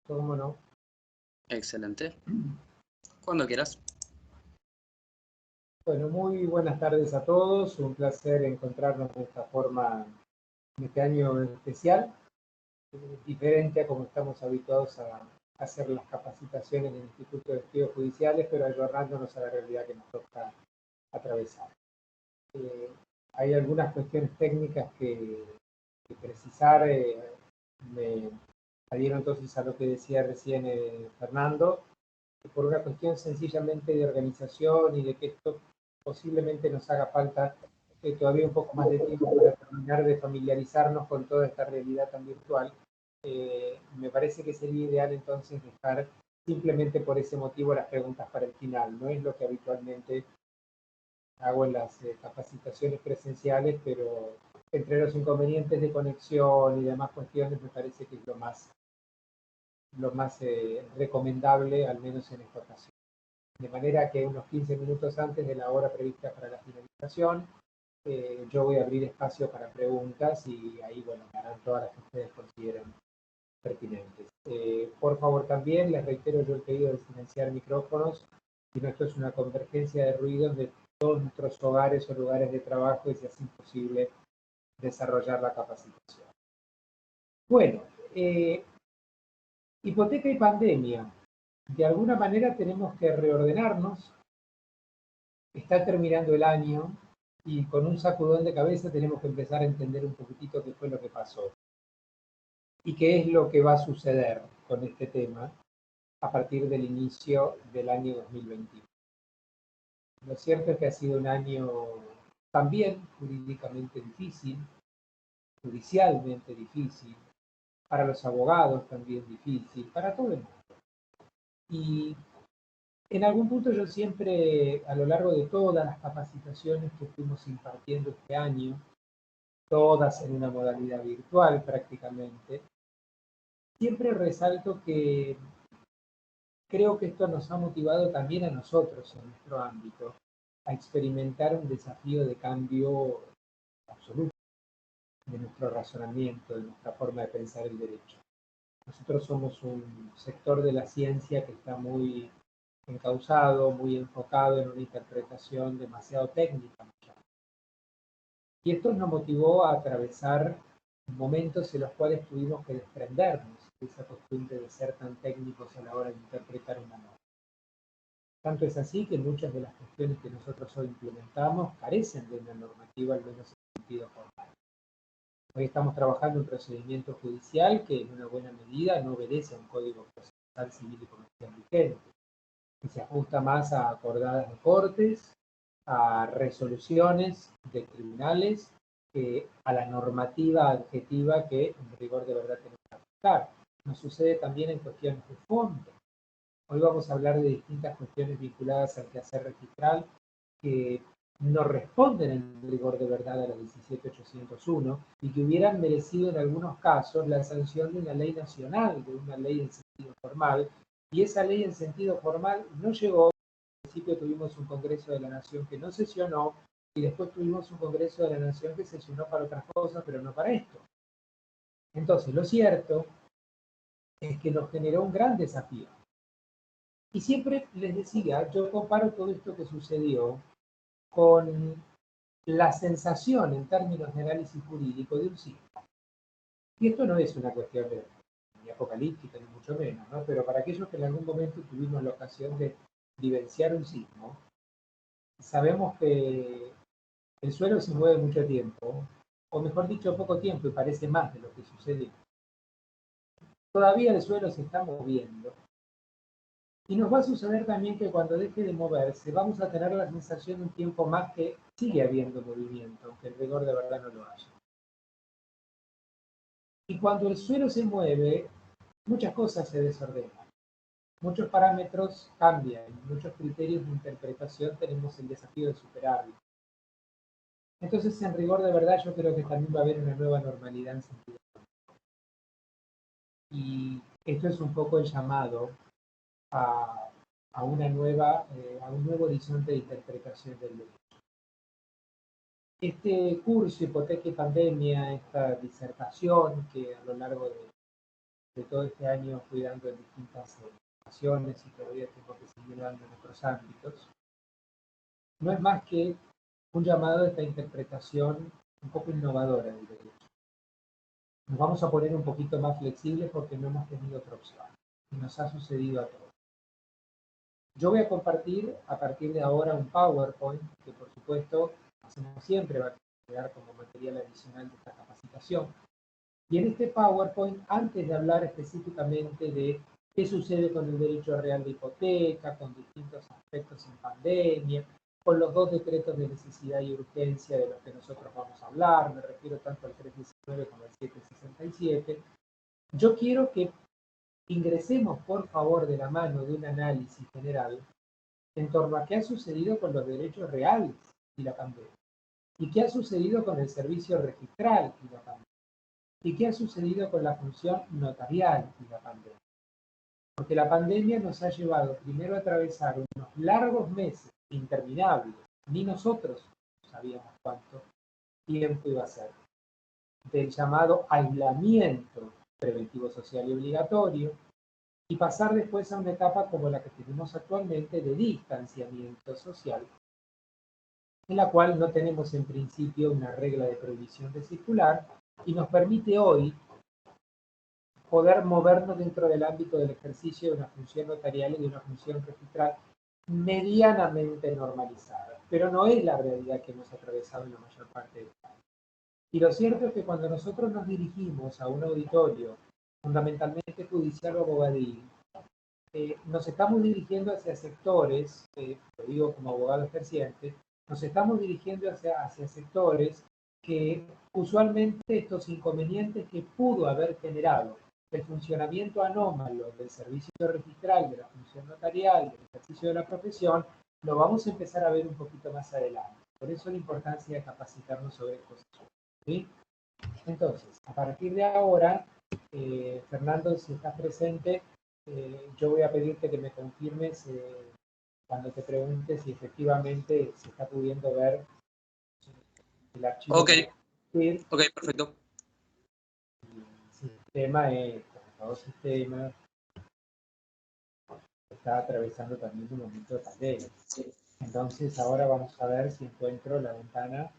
¿Cómo no? Excelente. Cuando quieras. Bueno, muy buenas tardes a todos. Un placer encontrarnos de esta forma en este año especial, diferente a como estamos habituados a hacer las capacitaciones en el Instituto de Estudios Judiciales, pero ayornándonos a la realidad que nos toca atravesar. Hay algunas cuestiones técnicas que precisar. Me adhiero entonces a lo que decía recién Fernando, por una cuestión sencillamente de organización y de que esto posiblemente nos haga falta todavía un poco más de tiempo para terminar de familiarizarnos con toda esta realidad tan virtual. Me parece que sería ideal entonces dejar simplemente por ese motivo las preguntas para el final. No es lo que habitualmente hago en las capacitaciones presenciales, pero entre los inconvenientes de conexión y demás cuestiones me parece que es lo más recomendable, al menos en esta ocasión. De manera que unos 15 minutos antes de la hora prevista para la finalización, yo voy a abrir espacio para preguntas y ahí, bueno, me harán todas las que ustedes consideren pertinentes. Por favor, también les reitero yo el pedido de silenciar micrófonos, si no esto es una convergencia de ruidos de todos nuestros hogares o lugares de trabajo y si es imposible desarrollar la capacitación. Bueno, hipoteca y pandemia. De alguna manera tenemos que reordenarnos. Está terminando el año y con un sacudón de cabeza tenemos que empezar a entender un poquitito qué fue lo que pasó y qué es lo que va a suceder con este tema a partir del inicio del año 2021. Lo cierto es que ha sido un año también jurídicamente difícil, judicialmente difícil, para los abogados también difícil, para todo el mundo. Y en algún punto yo siempre, a lo largo de todas las capacitaciones que fuimos impartiendo este año, todas en una modalidad virtual prácticamente, siempre resalto que creo que esto nos ha motivado también a nosotros en nuestro ámbito a experimentar un desafío de cambio absoluto de nuestro razonamiento, de nuestra forma de pensar el derecho. Nosotros somos un sector de la ciencia que está muy encauzado, muy enfocado en una interpretación demasiado técnica. Y esto nos motivó a atravesar momentos en los cuales tuvimos que desprendernos de esa costumbre de ser tan técnicos a la hora de interpretar una norma. Tanto es así que muchas de las cuestiones que nosotros hoy implementamos carecen de una normativa, al menos en sentido formal. Hoy estamos trabajando en un procedimiento judicial que en una buena medida no obedece a un código procesal civil y comercial vigente, que se ajusta más a acordadas de cortes, a resoluciones de tribunales, a la normativa adjetiva que en rigor de verdad tenemos que aplicar. Nos sucede también en cuestiones de fondo. Hoy vamos a hablar de distintas cuestiones vinculadas al quehacer registral que no responden en rigor de verdad a la 17.801 y que hubieran merecido en algunos casos la sanción de una ley nacional, de una ley en sentido formal, y esa ley en sentido formal no llegó. Al principio tuvimos un Congreso de la Nación que no sesionó y después tuvimos un Congreso de la Nación que sesionó para otras cosas, pero no para esto. Entonces, lo cierto es que nos generó un gran desafío. Y siempre les decía, yo comparo todo esto que sucedió con la sensación en términos de análisis jurídico de un sismo. Y esto no es una cuestión ni apocalíptica, ni mucho menos, ¿no? Pero para aquellos que en algún momento tuvimos la ocasión de vivenciar un sismo, sabemos que el suelo se mueve mucho tiempo, o mejor dicho, poco tiempo, y parece más de lo que sucedió. Todavía el suelo se está moviendo. Y nos va a suceder también que cuando deje de moverse, vamos a tener la sensación un tiempo más que sigue habiendo movimiento, aunque el rigor de verdad no lo haya. Y cuando el suelo se mueve, muchas cosas se desordenan. Muchos parámetros cambian, muchos criterios de interpretación tenemos el desafío de superarlos. Entonces, en rigor de verdad, yo creo que también va a haber una nueva normalidad en sentido. Y esto es un poco el llamado a una nueva, a un nuevo horizonte de interpretación del derecho. Este curso, Hipoteca y Pandemia, esta disertación que a lo largo de todo este año fui dando en distintas ocasiones y todavía tengo que seguir dando en otros ámbitos, no es más que un llamado a esta interpretación un poco innovadora del derecho. Nos vamos a poner un poquito más flexibles porque no hemos tenido otra opción y nos ha sucedido a todos. Yo voy a compartir a partir de ahora un PowerPoint que por supuesto, hacemos siempre, va a quedar como material adicional de esta capacitación. Y en este PowerPoint, antes de hablar específicamente de qué sucede con el derecho real de hipoteca, con distintos aspectos en pandemia, con los dos decretos de necesidad y urgencia de los que nosotros vamos a hablar, me refiero tanto al 319 como al 767, yo quiero que ingresemos por favor de la mano de un análisis general en torno a qué ha sucedido con los derechos reales y la pandemia, y qué ha sucedido con el servicio registral y la pandemia, y qué ha sucedido con la función notarial y la pandemia. Porque la pandemia nos ha llevado primero a atravesar unos largos meses interminables, ni nosotros sabíamos cuánto tiempo iba a ser, del llamado aislamiento preventivo social y obligatorio, y pasar después a una etapa como la que tenemos actualmente de distanciamiento social, en la cual no tenemos en principio una regla de prohibición de circular y nos permite hoy poder movernos dentro del ámbito del ejercicio de una función notarial y de una función registral medianamente normalizada, pero no es la realidad que hemos atravesado en la mayor parte del país. Y lo cierto es que cuando nosotros nos dirigimos a un auditorio fundamentalmente judicial o abogadil, nos estamos dirigiendo hacia sectores, lo digo como abogado ejerciente, nos estamos dirigiendo hacia sectores que usualmente estos inconvenientes que pudo haber generado el funcionamiento anómalo del servicio registral, de la función notarial, del ejercicio de la profesión, lo vamos a empezar a ver un poquito más adelante. Por eso la importancia de capacitarnos sobre estos asuntos, ¿sí? Entonces, a partir de ahora, Fernando, si estás presente, yo voy a pedirte que me confirmes cuando te pregunte si efectivamente se está pudiendo ver el archivo. Ok, ok, perfecto. El sistema es, como todo sistema, está atravesando también un momento de pandemia. Entonces ahora vamos a ver si encuentro la ventana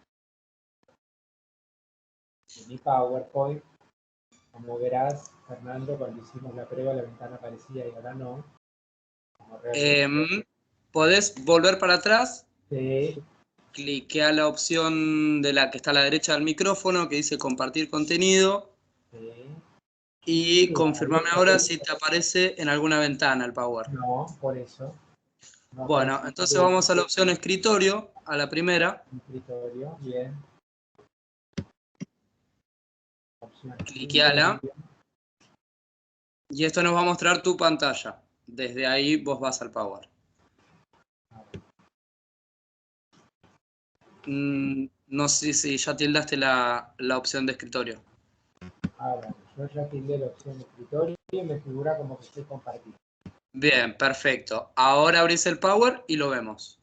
de mi PowerPoint. Como verás, Fernando, cuando hicimos la prueba la ventana aparecía y ahora no. ¿Podés volver para atrás? Sí. Cliquea la opción de la que está a la derecha del micrófono que dice compartir contenido. Sí. Y confirmame ahora si te aparece en alguna ventana el Power. No, por eso. No bueno, entonces vamos a la opción escritorio, a la primera. Escritorio, bien. Cliqueala. Y esto nos va a mostrar tu pantalla. Desde ahí vos vas al Power. No sé si ya tildaste la opción de escritorio. Bueno, yo ya tildé la opción de escritorio y me figura como que estoy compartiendo. Bien, perfecto. Ahora abrís el Power y lo vemos.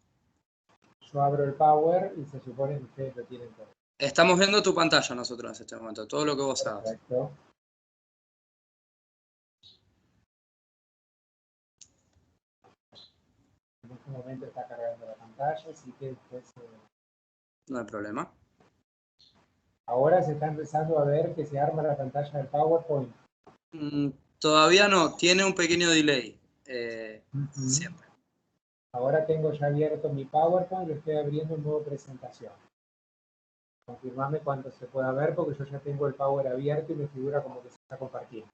Yo abro el Power y se supone que ustedes lo tienen todo. Estamos viendo tu pantalla nosotros en este momento, todo lo que vos hagas. Perfecto. En este momento está cargando la pantalla, así que después... No hay problema. Ahora se está empezando a ver que se arma la pantalla del PowerPoint. Todavía no, tiene un pequeño delay. Siempre. Ahora tengo ya abierto mi PowerPoint y estoy abriendo una nueva presentación. Confirmame cuánto se pueda ver porque yo ya tengo el Power abierto y me figura como que se está compartiendo.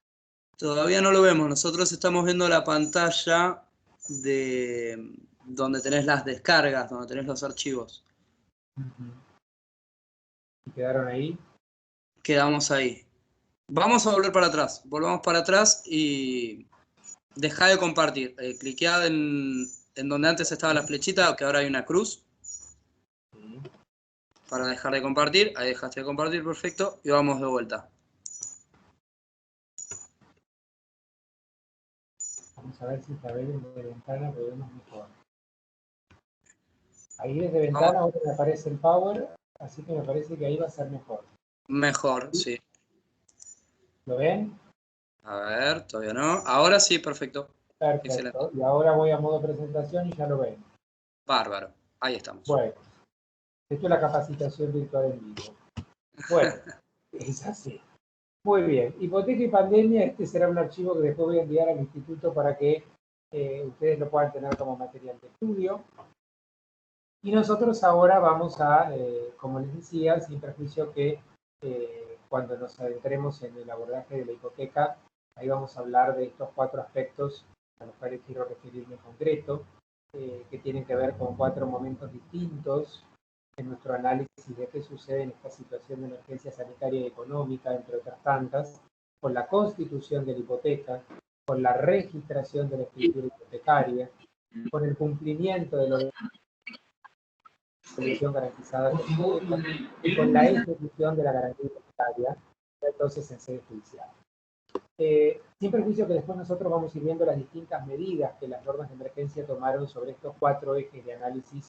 Todavía no lo vemos. Nosotros estamos viendo la pantalla de donde tenés las descargas, donde tenés los archivos. ¿Y quedaron ahí? Quedamos ahí. Vamos a volver para atrás. Volvamos para atrás y deja de compartir. Cliquead en donde antes estaba la flechita, que ahora hay una cruz. Sí. Para dejar de compartir. Ahí dejaste de compartir, perfecto. Y vamos de vuelta. Vamos a ver si esta vez desde ventana podemos mejor. Ahí desde ventana ahora me aparece el Power, así que me parece que ahí va a ser mejor. Mejor, sí. ¿Lo ven? A ver, todavía no. Ahora sí, perfecto. Perfecto. Excelente. Y ahora voy a modo presentación y ya lo ven. Bárbaro. Ahí estamos. Bueno, esto es la capacitación virtual en vivo. Bueno, es así. Muy bien. Hipoteca y pandemia, este será un archivo que después voy a enviar al instituto para que ustedes lo puedan tener como material de estudio. Y nosotros ahora vamos a, como les decía, sin perjuicio que cuando nos adentremos en el abordaje de la hipoteca, ahí vamos a hablar de estos 4 aspectos a los cuales quiero referirme en concreto, que tienen que ver con 4 momentos distintos en nuestro análisis de qué sucede en esta situación de emergencia sanitaria y económica, entre otras tantas, con la constitución de la hipoteca, con la registración de la escritura hipotecaria, con el cumplimiento de los solución garantizada con hipoteca y con la ejecución de la garantía hipotecaria, entonces en sede judicial. Sin perjuicio que después nosotros vamos a ir viendo las distintas medidas que las normas de emergencia tomaron sobre estos 4 ejes de análisis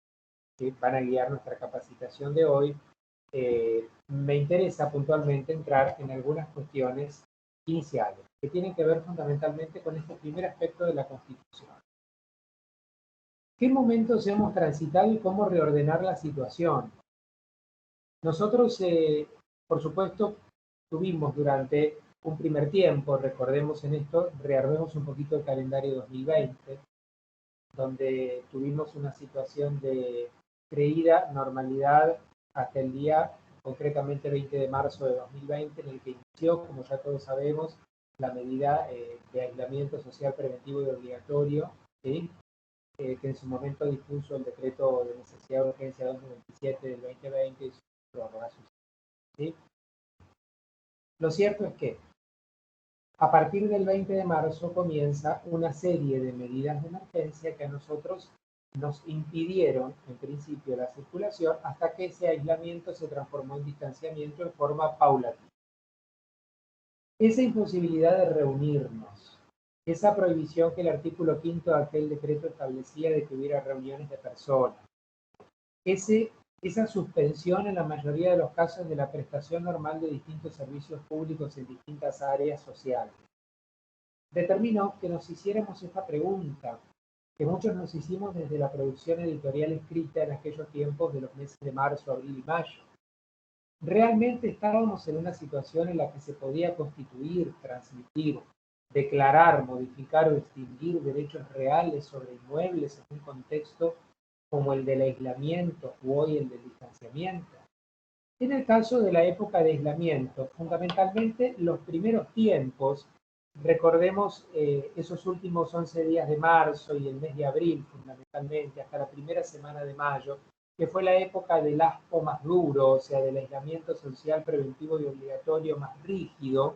que van a guiar nuestra capacitación de hoy. Me interesa puntualmente entrar en algunas cuestiones iniciales que tienen que ver fundamentalmente con este primer aspecto de la Constitución. ¿Qué momentos hemos transitado y cómo reordenar la situación? Nosotros, por supuesto, tuvimos durante un primer tiempo, recordemos en esto, rearmemos un poquito el calendario 2020, donde tuvimos una situación de creída normalidad hasta el día, concretamente 20 de marzo de 2020, en el que inició, como ya todos sabemos, la medida de aislamiento social preventivo y obligatorio, ¿sí? Que en su momento dispuso el decreto de necesidad de urgencia 227 del 2020 y su prórroga. ¿Sí? Lo cierto es que a partir del 20 de marzo comienza una serie de medidas de emergencia que a nosotros nos impidieron, en principio, la circulación hasta que ese aislamiento se transformó en distanciamiento en forma paulatina. Esa imposibilidad de reunirnos, esa prohibición que el artículo 5 de aquel decreto establecía de que hubiera reuniones de personas, esa suspensión en la mayoría de los casos de la prestación normal de distintos servicios públicos en distintas áreas sociales, determinó que nos hiciéramos esta pregunta, que muchos nos hicimos desde la producción editorial escrita en aquellos tiempos de los meses de marzo, abril y mayo. ¿Realmente estábamos en una situación en la que se podía constituir, transmitir, declarar, modificar o extinguir derechos reales sobre inmuebles en un contexto como el del aislamiento o hoy el del distanciamiento? En el caso de la época de aislamiento, fundamentalmente los primeros tiempos, recordemos esos últimos 11 días de marzo y el mes de abril, fundamentalmente, hasta la primera semana de mayo, que fue la época del ASPO más duro, o sea, del aislamiento social preventivo y obligatorio más rígido,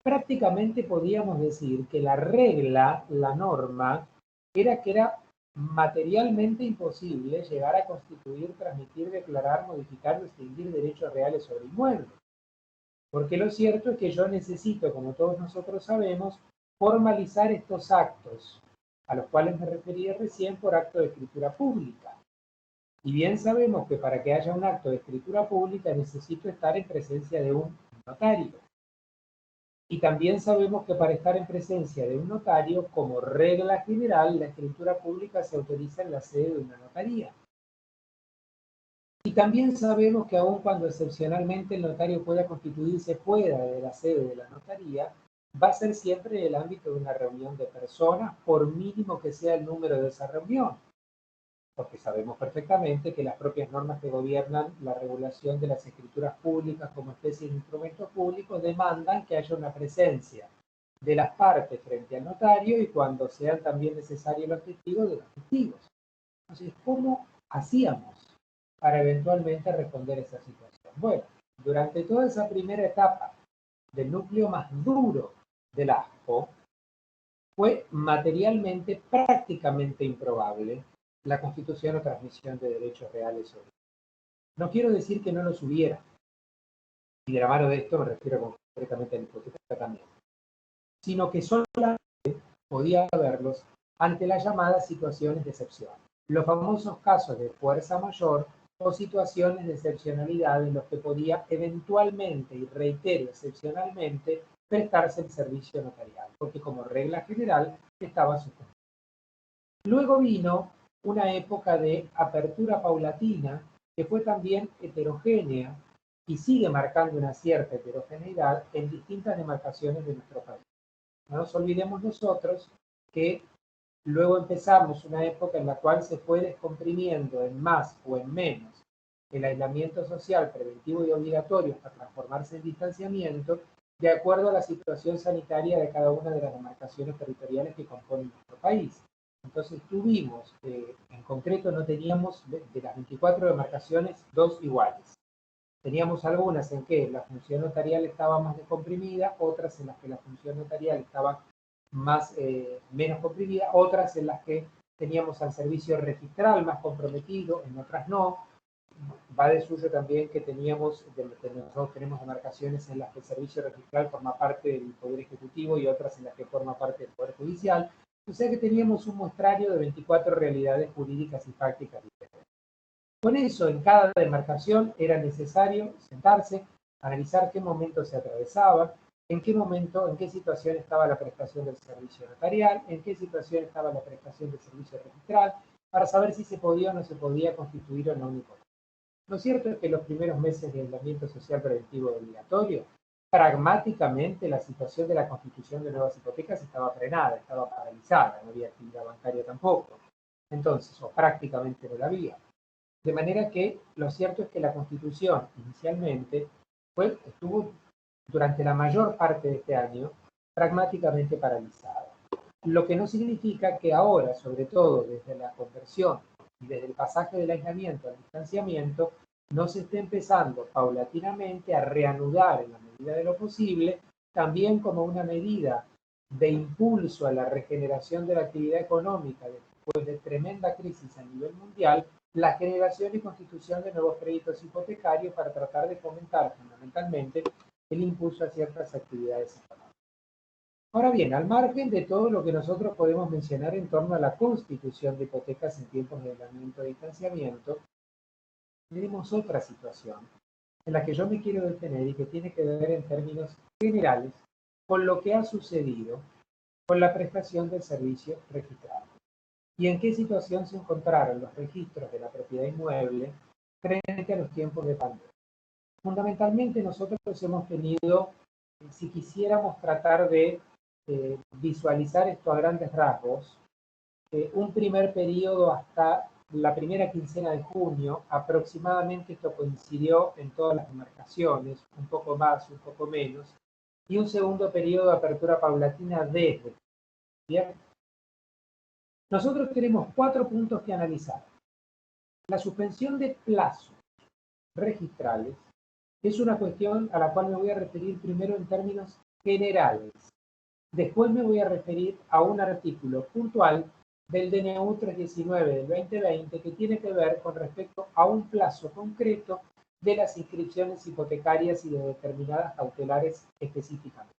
prácticamente podíamos decir que la regla, la norma, era que era materialmente imposible llegar a constituir, transmitir, declarar, modificar o extinguir derechos reales sobre inmuebles. Porque lo cierto es que yo necesito, como todos nosotros sabemos, formalizar estos actos, a los cuales me refería recién por acto de escritura pública. Y bien sabemos que para que haya un acto de escritura pública necesito estar en presencia de un notario. Y también sabemos que para estar en presencia de un notario, como regla general, la escritura pública se autoriza en la sede de una notaría. Y también sabemos que aun cuando excepcionalmente el notario pueda constituirse fuera de la sede de la notaría, va a ser siempre en el ámbito de una reunión de personas, por mínimo que sea el número de esa reunión. Porque sabemos perfectamente que las propias normas que gobiernan la regulación de las escrituras públicas como especie de instrumentos públicos demandan que haya una presencia de las partes frente al notario y cuando sean también necesarios los testigos, de los testigos. Entonces, ¿cómo hacíamos para eventualmente responder esa situación? Bueno, durante toda esa primera etapa del núcleo más duro del ASPO, fue materialmente prácticamente improbable la constitución o transmisión de derechos reales sobre. No quiero decir que no los hubiera, y de la mano de esto me refiero concretamente a la hipoteca también, sino que solamente podía haberlos ante las llamadas situaciones de excepción, los famosos casos de fuerza mayor o situaciones de excepcionalidad en los que podía eventualmente, y reitero, excepcionalmente, prestarse el servicio notarial, porque como regla general estaba suspendido. Luego vino una época de apertura paulatina que fue también heterogénea y sigue marcando una cierta heterogeneidad en distintas demarcaciones de nuestro país. No nos olvidemos nosotros que luego empezamos una época en la cual se fue descomprimiendo en más o en menos el aislamiento social preventivo y obligatorio para transformarse en distanciamiento de acuerdo a la situación sanitaria de cada una de las demarcaciones territoriales que componen nuestro país. Entonces tuvimos, en concreto no teníamos de las 24 demarcaciones 2 iguales. Teníamos algunas en que la función notarial estaba más descomprimida, otras en las que la función notarial estaba menos comprimida, otras en las que teníamos al servicio registral más comprometido, en otras no. Va de suyo también que nosotros tenemos demarcaciones en las que el servicio registral forma parte del Poder Ejecutivo y otras en las que forma parte del Poder Judicial. O sea que teníamos un muestrario de 24 realidades jurídicas y prácticas diferentes. Con eso, en cada demarcación era necesario sentarse, analizar qué momento se atravesaba, en qué situación estaba la prestación del servicio notarial, en qué situación estaba la prestación del servicio registral, para saber si se podía o no se podía constituir o no un hipoteca. Lo cierto es que en los primeros meses de aislamiento social preventivo obligatorio, pragmáticamente la situación de la constitución de nuevas hipotecas estaba frenada, estaba paralizada, no había actividad bancaria tampoco. Entonces, o prácticamente no la había. De manera que lo cierto es que la constitución inicialmente estuvo durante la mayor parte de este año pragmáticamente paralizada. Lo que no significa que ahora, sobre todo desde la conversión y desde el pasaje del aislamiento al distanciamiento, no se esté empezando paulatinamente a reanudar en la medida de lo posible, también como una medida de impulso a la regeneración de la actividad económica después de tremenda crisis a nivel mundial, la generación y constitución de nuevos créditos hipotecarios para tratar de fomentar fundamentalmente el impulso a ciertas actividades económicas. Ahora bien, al margen de todo lo que nosotros podemos mencionar en torno a la constitución de hipotecas en tiempos de aislamiento y distanciamiento, tenemos otra situación en la que yo me quiero detener y que tiene que ver en términos generales con lo que ha sucedido con la prestación del servicio registrado y en qué situación se encontraron los registros de la propiedad inmueble frente a los tiempos de pandemia. Fundamentalmente nosotros hemos tenido, si quisiéramos tratar de visualizar esto a grandes rasgos, un primer periodo hasta la primera quincena de junio, aproximadamente esto coincidió en todas las demarcaciones, un poco más, un poco menos, y un segundo periodo de apertura paulatina desde. ¿Bien? Nosotros tenemos 4 puntos que analizar. La suspensión de plazos registrales es una cuestión a la cual me voy a referir primero en términos generales. Después me voy a referir a un artículo puntual del DNU 319 del 2020 que tiene que ver con respecto a un plazo concreto de las inscripciones hipotecarias y de determinadas cautelares específicamente.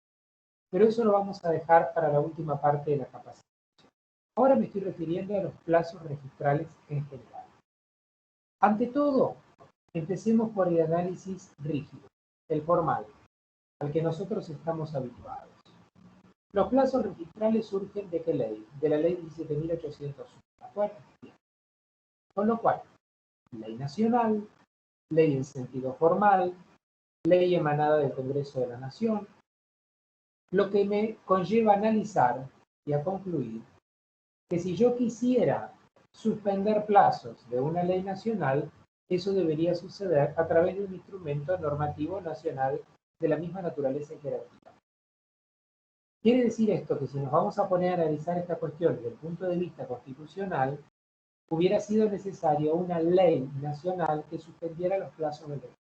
Pero eso lo vamos a dejar para la última parte de la capacitación. Ahora me estoy refiriendo a los plazos registrales en general. Ante todo, empecemos por el análisis rígido, el formal, al que nosotros estamos habituados. Los plazos registrales surgen ¿de qué ley? De la ley 17.801. ¿De acuerdo? Bien. Con lo cual, ley nacional, ley en sentido formal, ley emanada del Congreso de la Nación, lo que me conlleva a analizar y a concluir que si yo quisiera suspender plazos de una ley nacional, eso debería suceder a través de un instrumento normativo nacional de la misma naturaleza y jerarquía. Quiere decir esto que si nos vamos a poner a analizar esta cuestión desde el punto de vista constitucional, hubiera sido necesaria una ley nacional que suspendiera los plazos del registro.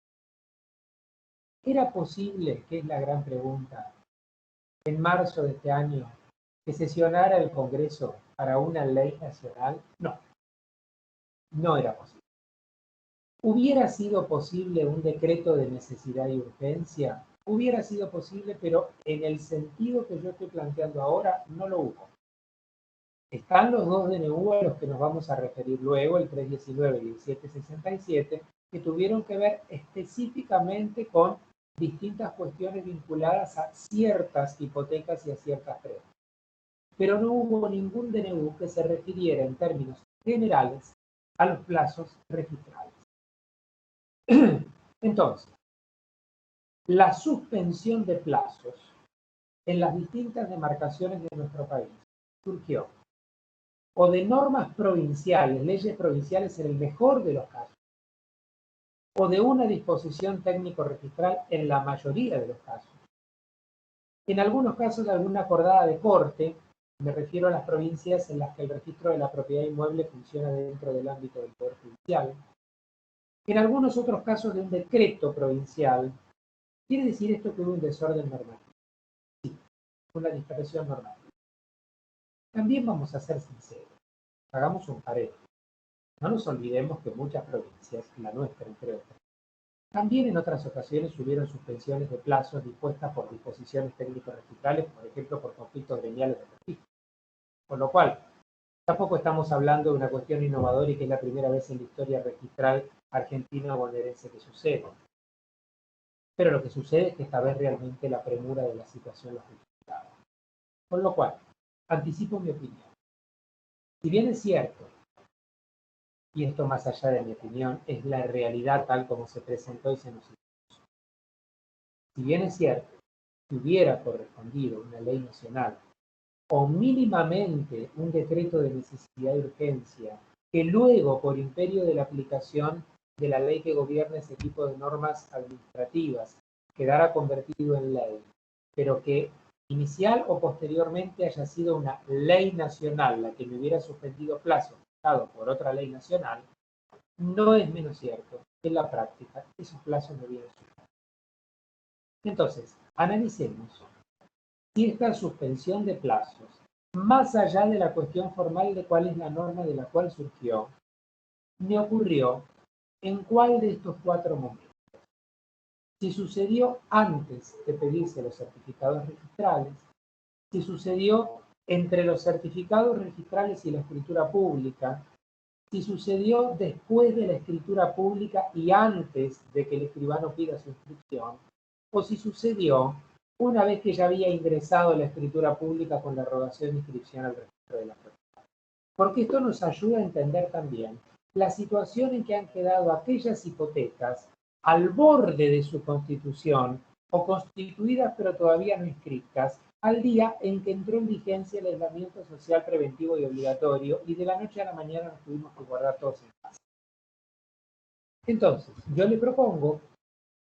¿Era posible, que es la gran pregunta, en marzo de este año, que sesionara el Congreso para una ley nacional? No, no era posible. ¿Hubiera sido posible un decreto de necesidad y urgencia? Hubiera sido posible, pero en el sentido que yo estoy planteando ahora, no lo hubo. Están los 2 DNU a los que nos vamos a referir luego, el 319 y el 767, que tuvieron que ver específicamente con distintas cuestiones vinculadas a ciertas hipotecas y a ciertas pruebas. Pero no hubo ningún DNU que se refiriera en términos generales a los plazos registrales. Entonces, la suspensión de plazos en las distintas demarcaciones de nuestro país surgió o de normas provinciales, leyes provinciales en el mejor de los casos, o de una disposición técnico-registral en la mayoría de los casos. En algunos casos de alguna acordada de corte, me refiero a las provincias en las que el registro de la propiedad inmueble funciona dentro del ámbito del Poder Judicial. En algunos otros casos de un decreto provincial. ¿Quiere decir esto que hubo un desorden normativo? Sí, una dispersión normativa. También vamos a ser sinceros, hagamos un pareo. No nos olvidemos que muchas provincias, la nuestra entre otras, también en otras ocasiones hubieron suspensiones de plazos dispuestas por disposiciones técnico-registrales, por ejemplo, por conflictos gremiales de registro. Con lo cual, tampoco estamos hablando de una cuestión innovadora y que es la primera vez en la historia registral argentina o bonaerense que sucede. Pero lo que sucede es que esta vez realmente la premura de la situación lo justificaba. Con lo cual, anticipo mi opinión. Si bien es cierto, y esto más allá de mi opinión, es la realidad tal como se presentó y se nos impuso. Si bien es cierto que hubiera correspondido una ley nacional o mínimamente un decreto de necesidad y urgencia, que luego, por imperio de la aplicación de la ley que gobierna ese tipo de normas administrativas, quedara convertido en ley, pero que inicial o posteriormente haya sido una ley nacional la que me hubiera suspendido plazo dado por otra ley nacional, no es menos cierto que en la práctica esos plazos no hubieran surgido. Entonces, analicemos si esta suspensión de plazos, más allá de la cuestión formal de cuál es la norma de la cual surgió, me ocurrió en cuál de estos cuatro momentos. Si sucedió antes de pedirse los certificados registrales, si sucedió entre los certificados registrales y la escritura pública, si sucedió después de la escritura pública y antes de que el escribano pida su inscripción, o si sucedió una vez que ya había ingresado la escritura pública con la rogación de inscripción al registro de la propiedad. Porque esto nos ayuda a entender también la situación en que han quedado aquellas hipotecas al borde de su constitución o constituidas pero todavía no inscritas al día en que entró en vigencia el aislamiento social preventivo y obligatorio y de la noche a la mañana nos tuvimos que guardar todos en casa. Entonces, yo le propongo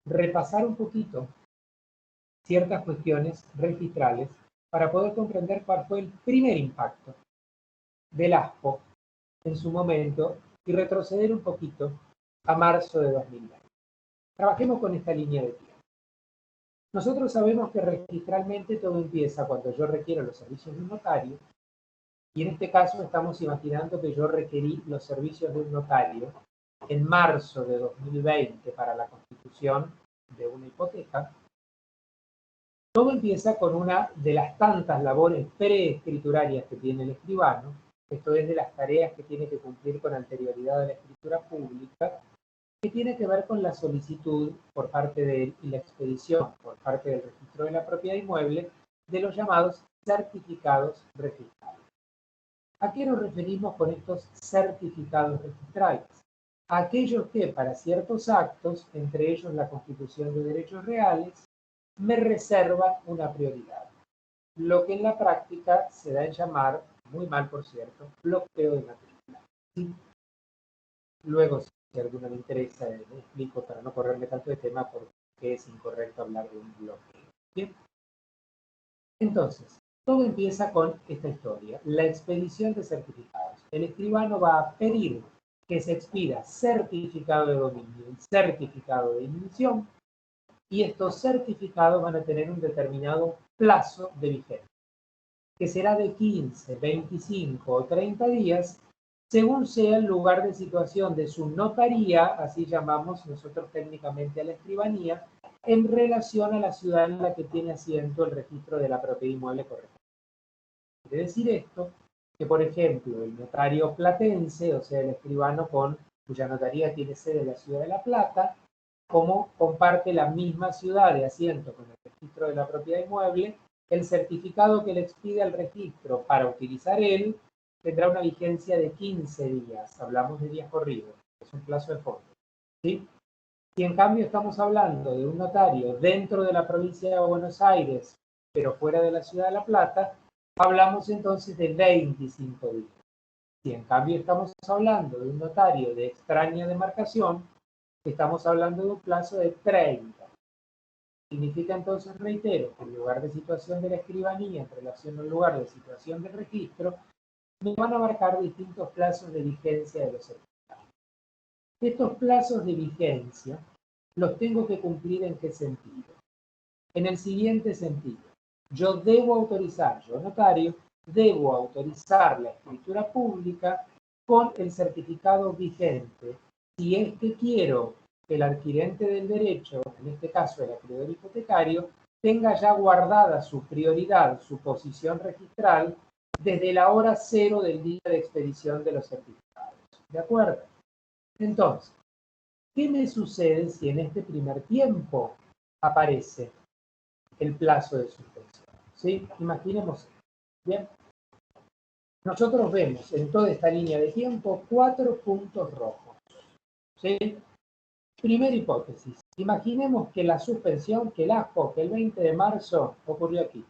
repasar un poquito ciertas cuestiones registrales para poder comprender cuál fue el primer impacto del ASPO en su momento y retroceder un poquito a marzo de 2020. Trabajemos con esta línea de tiempo. Nosotros sabemos que registralmente todo empieza cuando yo requiero los servicios de un notario, y en este caso estamos imaginando que yo requerí los servicios de un notario en marzo de 2020 para la constitución de una hipoteca. Todo empieza con una de las tantas labores preescriturarias que tiene el escribano, esto es de las tareas que tiene que cumplir con anterioridad a la escritura pública, que tiene que ver con la solicitud por parte de él y la expedición por parte del registro de la propiedad inmueble de los llamados certificados registrales. ¿A qué nos referimos con estos certificados registrales? A aquellos que para ciertos actos, entre ellos la constitución de derechos reales, me reservan una prioridad, lo que en la práctica se da en llamar, muy mal por cierto, bloqueo de matrícula. ¿Sí? Luego, si a alguno le interesa, le explico para no correrme tanto de tema porque es incorrecto hablar de un bloqueo. ¿Bien? Entonces, todo empieza con esta historia, la expedición de certificados. El escribano va a pedir que se expida certificado de dominio y certificado de dimisión, y estos certificados van a tener un determinado plazo de vigencia, que será de 15, 25 o 30 días, según sea el lugar de situación de su notaría, así llamamos nosotros técnicamente a la escribanía, en relación a la ciudad en la que tiene asiento el registro de la propiedad inmueble correspondiente. Quiere decir esto que, por ejemplo, el notario platense, o sea, el escribano cuya notaría tiene sede en la ciudad de La Plata, como comparte la misma ciudad de asiento con el registro de la propiedad inmueble, el certificado que le expide al registro para utilizar él tendrá una vigencia de 15 días. Hablamos de días corridos, es un plazo de fondo. ¿Sí? Si en cambio estamos hablando de un notario dentro de la provincia de Buenos Aires, pero fuera de la ciudad de La Plata, hablamos entonces de 25 días. Si en cambio estamos hablando de un notario de extraña demarcación, estamos hablando de un plazo de 30. Significa entonces, reitero, que el lugar de situación de la escribanía en relación al lugar de situación del registro me van a marcar distintos plazos de vigencia de los certificados. Estos plazos de vigencia los tengo que cumplir ¿en qué sentido? En el siguiente sentido. Yo debo autorizar, yo notario, debo autorizar la escritura pública con el certificado vigente si es que quiero que el adquirente del derecho, en este caso el acreedor hipotecario, tenga ya guardada su prioridad, su posición registral, desde la hora cero del día de expedición de los certificados. ¿De acuerdo? Entonces, ¿qué me sucede si en este primer tiempo aparece el plazo de suspensión? ¿Sí? Imaginemos. Bien. Nosotros vemos en toda esta línea de tiempo 4 puntos rojos. ¿Sí? Primera hipótesis. Imaginemos que la suspensión, que el ASPO, que el 20 de marzo ocurrió aquí.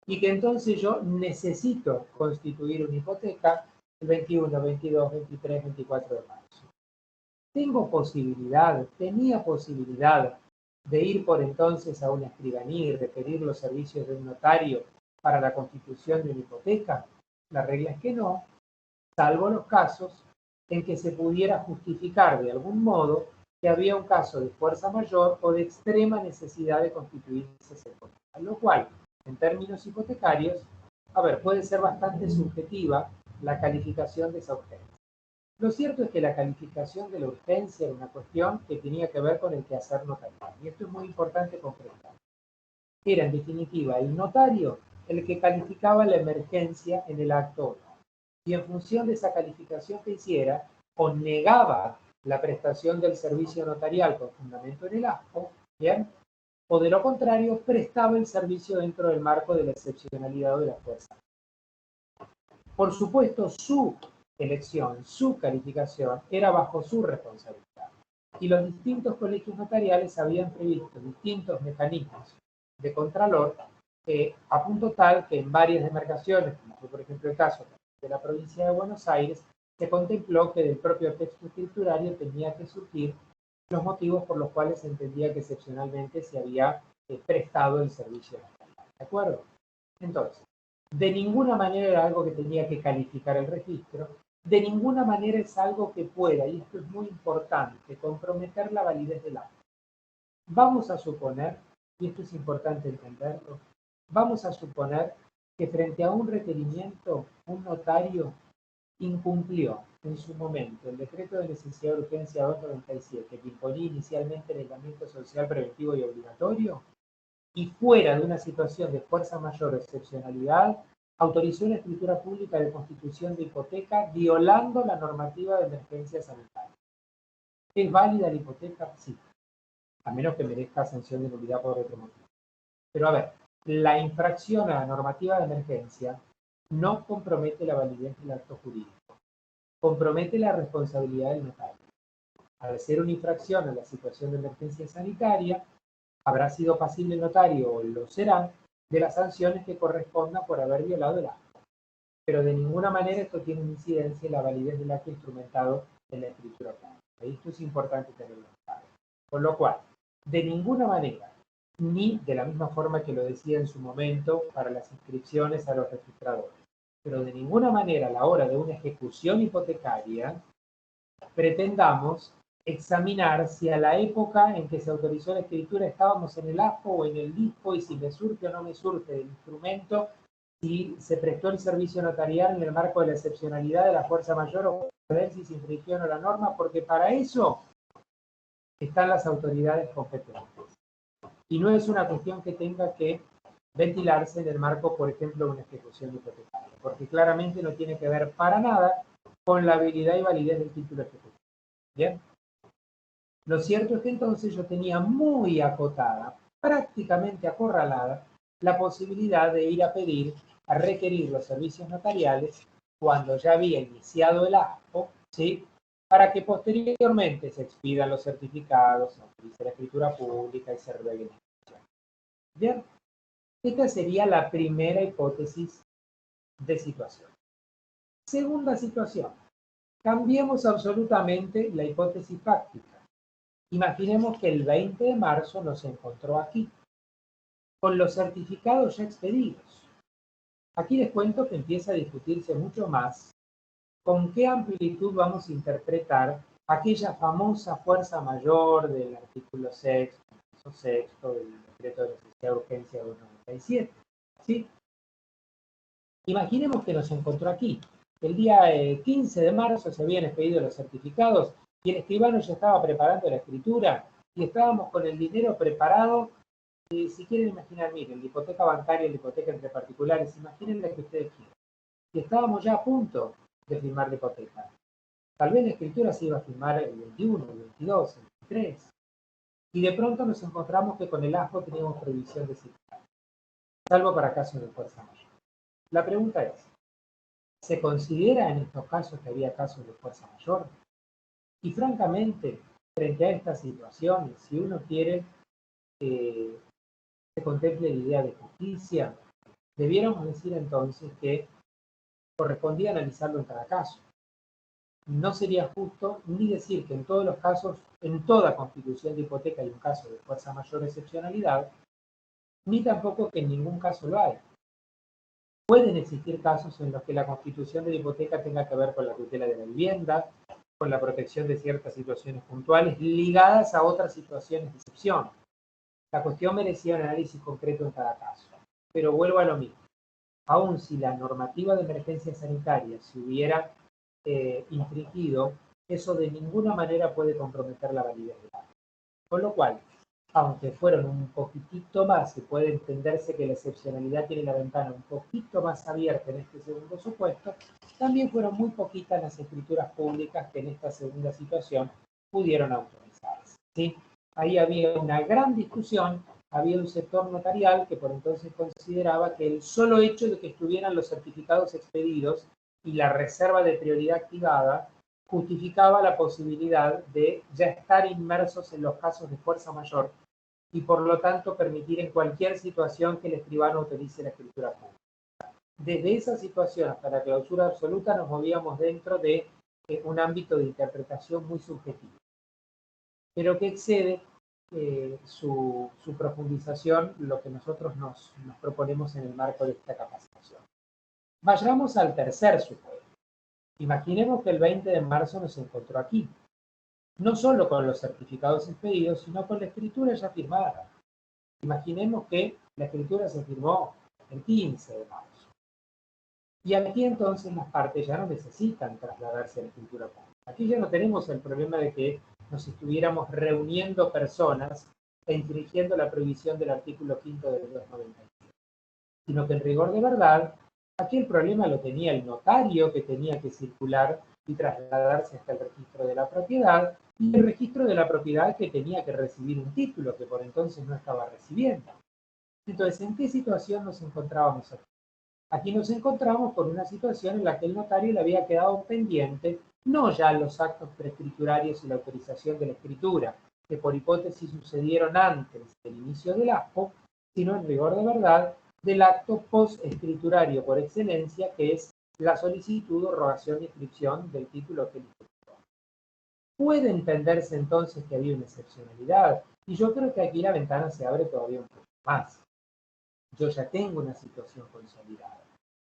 Y que entonces yo necesito constituir una hipoteca el 21, 22, 23, 24 de marzo. Tenía posibilidad de ir por entonces a una escribanía y requerir los servicios de un notario para la constitución de una hipoteca. La regla es que no, salvo los casos en que se pudiera justificar de algún modo que había un caso de fuerza mayor o de extrema necesidad de constituir esa hipoteca. Lo cual, en términos hipotecarios, puede ser bastante subjetiva la calificación de esa urgencia. Lo cierto es que la calificación de la urgencia era una cuestión que tenía que ver con el quehacer notarial. Y esto es muy importante comprender. Era, en definitiva, el notario el que calificaba la emergencia en el acto o no. Y en función de esa calificación que hiciera, o negaba la prestación del servicio notarial con fundamento en el acto, ¿bien? O de lo contrario, prestaba el servicio dentro del marco de la excepcionalidad o de la fuerza. Por supuesto, su elección, su calificación, era bajo su responsabilidad. Y los distintos colegios notariales habían previsto distintos mecanismos de contralor a punto tal que en varias demarcaciones, como fue por ejemplo el caso de la provincia de Buenos Aires, se contempló que del propio texto escriturario tenía que surgir los motivos por los cuales se entendía que excepcionalmente se había prestado el servicio notarial. ¿De acuerdo? Entonces, de ninguna manera era algo que tenía que calificar el registro, de ninguna manera es algo que pueda, y esto es muy importante, comprometer la validez del acto. Vamos a suponer, y esto es importante entenderlo, vamos a suponer que frente a un requerimiento, un notario incumplió en su momento el decreto de necesidad de urgencia 297 que imponía inicialmente el aislamiento social preventivo y obligatorio, y fuera de una situación de fuerza mayor o excepcionalidad, autorizó una escritura pública de constitución de hipoteca violando la normativa de emergencia sanitaria. ¿Es válida la hipoteca? Sí, a menos que merezca sanción de nulidad por otro motivo. Pero la infracción a la normativa de emergencia no compromete la validez del acto jurídico, compromete la responsabilidad del notario. Al ser una infracción a la situación de emergencia sanitaria, habrá sido pasible el notario, o lo será, de las sanciones que correspondan por haber violado el acto. Pero de ninguna manera esto tiene una incidencia en la validez del acto instrumentado en la escritura pública. Esto es importante tenerlo claro. Con lo cual, de ninguna manera, ni de la misma forma que lo decía en su momento para las inscripciones a los registradores, pero de ninguna manera a la hora de una ejecución hipotecaria, pretendamos examinar si a la época en que se autorizó la escritura estábamos en el ASPO o en el DISPO y si me surge o no me surge el instrumento, si se prestó el servicio notarial en el marco de la excepcionalidad de la fuerza mayor o ver si se infringió o no la norma, porque para eso están las autoridades competentes. Y no es una cuestión que tenga que ventilarse en el marco, por ejemplo, de una ejecución hipotecaria, porque claramente no tiene que ver para nada con la habilidad y validez del título ejecutivo. ¿Bien? Lo cierto es que entonces yo tenía muy acotada, prácticamente acorralada, la posibilidad de ir a pedir, a requerir los servicios notariales cuando ya había iniciado el acto, ¿sí? Para que posteriormente se expidan los certificados, se autorice la escritura pública y se ruegue la inscripción. Bien, esta sería la primera hipótesis de situación. Segunda situación, cambiemos absolutamente la hipótesis fáctica. Imaginemos que el 20 de marzo nos encontró aquí, con los certificados ya expedidos. Aquí les cuento que empieza a discutirse mucho más con qué amplitud vamos a interpretar aquella famosa fuerza mayor del artículo sexto del decreto de necesidad de urgencia 297. ¿Sí? Imaginemos que nos encontró aquí. El día 15 de marzo se habían expedido los certificados y el escribano ya estaba preparando la escritura y estábamos con el dinero preparado. Si quieren imaginar, miren, la hipoteca bancaria y la hipoteca entre particulares, imaginen la que ustedes quieran. Y estábamos ya a punto de firmar la hipoteca. Tal vez la escritura se iba a firmar el 21, el 22, el 23. Y de pronto nos encontramos que con el ASPO teníamos prohibición de circular, salvo para casos de fuerza mayor. La pregunta es, ¿se considera en estos casos que había casos de fuerza mayor? Y francamente, frente a estas situaciones, si uno quiere que se contemple la idea de justicia, debiéramos decir entonces que correspondía analizarlo en cada caso. No sería justo ni decir que en todos los casos, en toda constitución de hipoteca hay un caso de fuerza mayor excepcionalidad, ni tampoco que en ningún caso lo hay. Pueden existir casos en los que la constitución de la hipoteca tenga que ver con la tutela de la vivienda, con la protección de ciertas situaciones puntuales ligadas a otras situaciones de excepción. La cuestión merecía un análisis concreto en cada caso. Pero vuelvo a lo mismo. Aun si la normativa de emergencia sanitaria se hubiera infringido, eso de ninguna manera puede comprometer la validez del acto. Con lo cual, aunque fueron un poquitito más, y puede entenderse que la excepcionalidad tiene la ventana un poquito más abierta en este segundo supuesto, también fueron muy poquitas las escrituras públicas que en esta segunda situación pudieron autorizarse, ¿sí? Ahí había una gran discusión, había un sector notarial que por entonces consideraba que el solo hecho de que estuvieran los certificados expedidos y la reserva de prioridad activada justificaba la posibilidad de ya estar inmersos en los casos de fuerza mayor y por lo tanto permitir en cualquier situación que el escribano autorice la escritura pública. Desde esa situación hasta la clausura absoluta nos movíamos dentro de un ámbito de interpretación muy subjetivo, pero que excede su profundización lo que nosotros nos proponemos en el marco de esta capacitación. Vayamos al tercer supuesto. Imaginemos que el 20 de marzo nos encontró aquí, no solo con los certificados expedidos, sino con la escritura ya firmada. Imaginemos que la escritura se firmó el 15 de marzo. Y aquí entonces las partes ya no necesitan trasladarse a la escritura pública. Aquí ya no tenemos el problema de que nos estuviéramos reuniendo personas e infringiendo la prohibición del artículo 5 del 297, sino que en rigor de verdad, aquí el problema lo tenía el notario que tenía que circular y trasladarse hasta el registro de la propiedad, y el registro de la propiedad que tenía que recibir un título que por entonces no estaba recibiendo. Entonces, ¿en qué situación nos encontrábamos aquí? Aquí nos encontramos con una situación en la que el notario le había quedado pendiente no ya los actos preescriturarios y la autorización de la escritura, que por hipótesis sucedieron antes del inicio del acto, sino en rigor de verdad del acto post-escriturario por excelencia, que es la solicitud o rogación de inscripción del título que eligió. Puede entenderse entonces que había una excepcionalidad, y yo creo que aquí la ventana se abre todavía un poco más. Yo ya tengo una situación consolidada.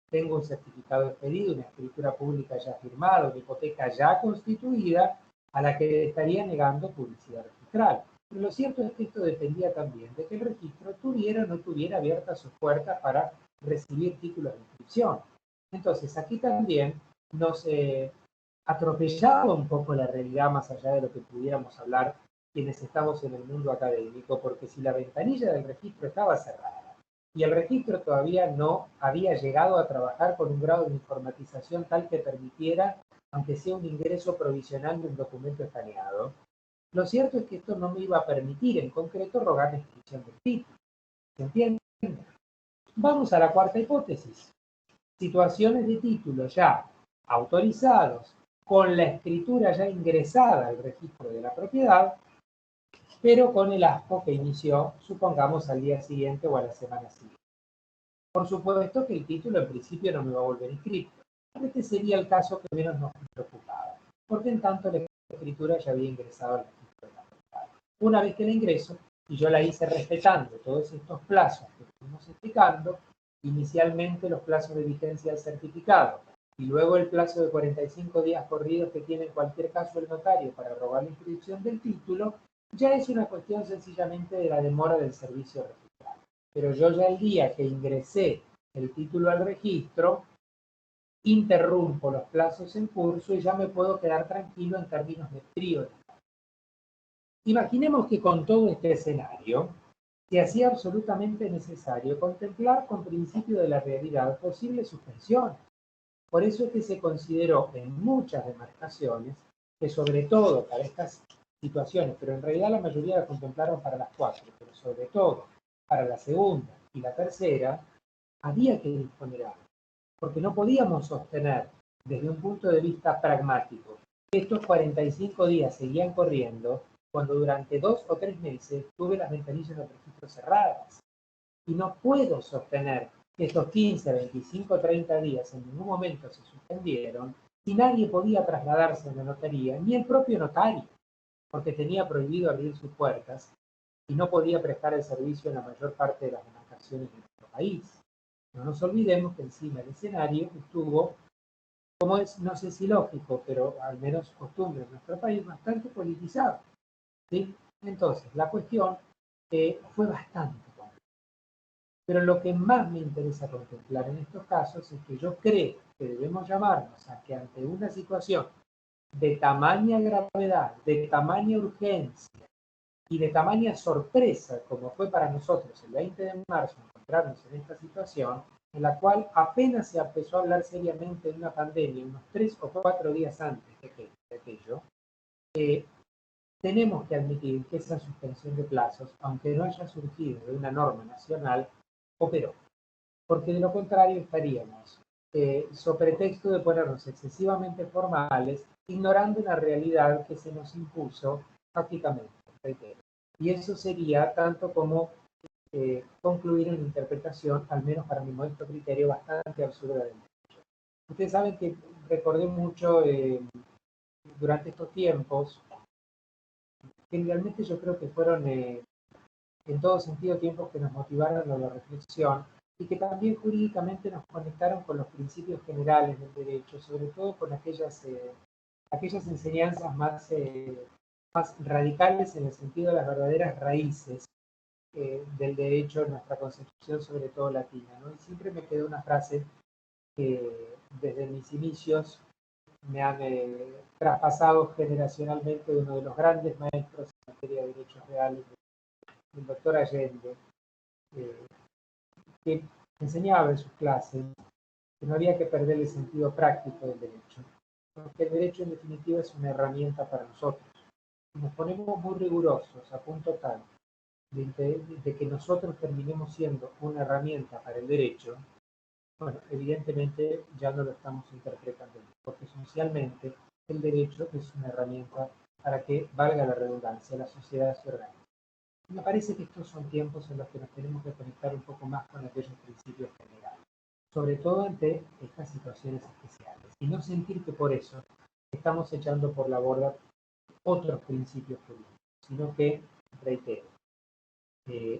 Tengo un certificado expedido, una escritura pública ya firmada, una hipoteca ya constituida, a la que estaría negando publicidad registral. Pero lo cierto es que esto dependía también de que el registro tuviera o no tuviera abiertas sus puertas para recibir títulos de inscripción. Entonces, aquí también nos atropellaba un poco la realidad más allá de lo que pudiéramos hablar quienes estamos en el mundo académico, porque si la ventanilla del registro estaba cerrada y el registro todavía no había llegado a trabajar con un grado de informatización tal que permitiera, aunque sea un ingreso provisional de un documento escaneado, Lo cierto es que esto no me iba a permitir en concreto rogar la inscripción del título. ¿Se entiende? Vamos a la cuarta hipótesis. Situaciones de título ya autorizados, con la escritura ya ingresada al registro de la propiedad, pero con el asco que inició, supongamos, al día siguiente o a la semana siguiente. Por supuesto que el título en principio no me va a volver inscrito. Este sería el caso que menos nos preocupaba, porque en tanto la escritura ya había ingresado al registro de la propiedad. Una vez que la ingreso, y yo la hice respetando todos estos plazos que estuvimos explicando, inicialmente los plazos de vigencia del certificado y luego el plazo de 45 días corridos que tiene en cualquier caso el notario para robar la inscripción del título, ya es una cuestión sencillamente de la demora del servicio registrado. Pero yo ya el día que ingresé el título al registro, interrumpo los plazos en curso y ya me puedo quedar tranquilo en términos de prioridad. Imaginemos que con todo este escenario se hacía absolutamente necesario contemplar con principio de la realidad posibles suspensiones. Por eso es que se consideró en muchas demarcaciones que sobre todo para estas situaciones, pero en realidad la mayoría la contemplaron para las 4, pero sobre todo para la segunda y la tercera, había que disponer algo, porque no podíamos sostener desde un punto de vista pragmático que estos 45 días seguían corriendo cuando durante 2 o 3 meses tuve las ventanillas del registro cerradas. Y no puedo sostener que estos 15, 25, 30 días en ningún momento se suspendieron y nadie podía trasladarse a la notaría, ni el propio notario, porque tenía prohibido abrir sus puertas y no podía prestar el servicio en la mayor parte de las demarcaciones de nuestro país. No nos olvidemos que encima el escenario estuvo, como es, no sé si lógico, pero al menos costumbre en nuestro país, bastante politizado, ¿sí? Entonces, la cuestión fue bastante compleja. Pero lo que más me interesa contemplar en estos casos es que yo creo que debemos llamarnos a que ante una situación de tamaña gravedad, de tamaña urgencia y de tamaña sorpresa, como fue para nosotros el 20 de marzo encontrarnos en esta situación, en la cual apenas se empezó a hablar seriamente de una pandemia, unos 3 o 4 días antes de aquello, tenemos que admitir que esa suspensión de plazos, aunque no haya surgido de una norma nacional, operó. Porque de lo contrario estaríamos, sobre pretexto de ponernos excesivamente formales, ignorando una realidad que se nos impuso prácticamente. Y eso sería tanto como concluir una interpretación, al menos para mi modesto criterio, bastante absurda del derecho. Ustedes saben que recordé mucho durante estos tiempos, que realmente yo creo que fueron en todo sentido tiempos que nos motivaron a la reflexión y que también jurídicamente nos conectaron con los principios generales del derecho, sobre todo con aquellas enseñanzas más radicales en el sentido de las verdaderas raíces del derecho en nuestra concepción, sobre todo latina, ¿no? Y siempre me quedó una frase que desde mis inicios me han traspasado generacionalmente de uno de los grandes maestros en materia de derechos reales, el doctor Allende, que enseñaba en sus clases que no había que perder el sentido práctico del derecho, porque el derecho en definitiva es una herramienta para nosotros. Si nos ponemos muy rigurosos a punto tal de que nosotros terminemos siendo una herramienta para el derecho, bueno, evidentemente ya no lo estamos interpretando, porque esencialmente el derecho es una herramienta para que, valga la redundancia, la sociedad se organice. Me parece que estos son tiempos en los que nos tenemos que conectar un poco más con aquellos principios generales, sobre todo ante estas situaciones especiales, y no sentir que por eso estamos echando por la borda otros principios jurídicos, sino que, reitero,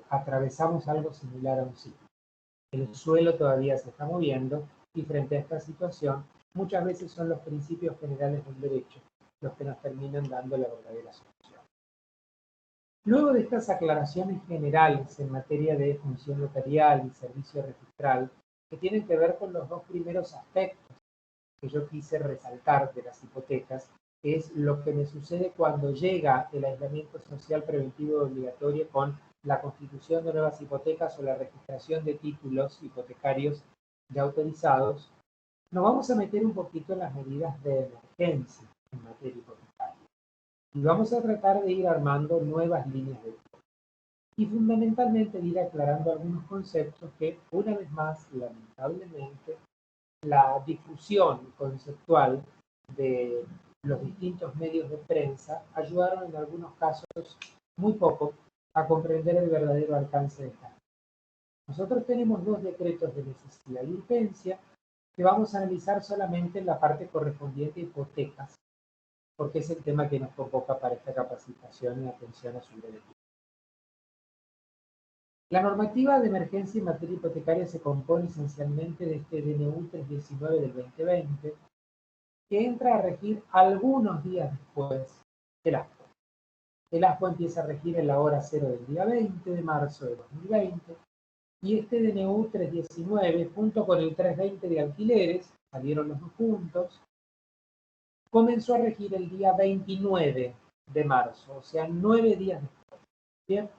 atravesamos algo similar a un ciclo. El suelo todavía se está moviendo y frente a esta situación, muchas veces son los principios generales del derecho los que nos terminan dando la verdadera solución. Luego de estas aclaraciones generales en materia de función notarial y servicio registral, que tienen que ver con los dos primeros aspectos que yo quise resaltar de las hipotecas, que es lo que me sucede cuando llega el aislamiento social preventivo obligatorio con la constitución de nuevas hipotecas o la registración de títulos hipotecarios ya autorizados, nos vamos a meter un poquito en las medidas de emergencia en materia hipotecaria. Y vamos a tratar de ir armando nuevas líneas de tiempo. Y fundamentalmente ir aclarando algunos conceptos que, una vez más, lamentablemente, la difusión conceptual de los distintos medios de prensa ayudaron en algunos casos muy poco a comprender el verdadero alcance de esta. Nosotros tenemos dos decretos de necesidad y urgencia que vamos a analizar solamente en la parte correspondiente a hipotecas, porque es el tema que nos convoca para esta capacitación en atención a su derecho. La normativa de emergencia en materia hipotecaria se compone esencialmente de este DNU 319 del 2020, que entra a regir algunos días después del ASPO. El ASPO empieza a regir en la hora 0 del día 20 de marzo de 2020, y este DNU 319, junto con el 320 de alquileres, salieron los dos juntos, comenzó a regir el día 29 de marzo, o sea, 9 días después. ¿Bien?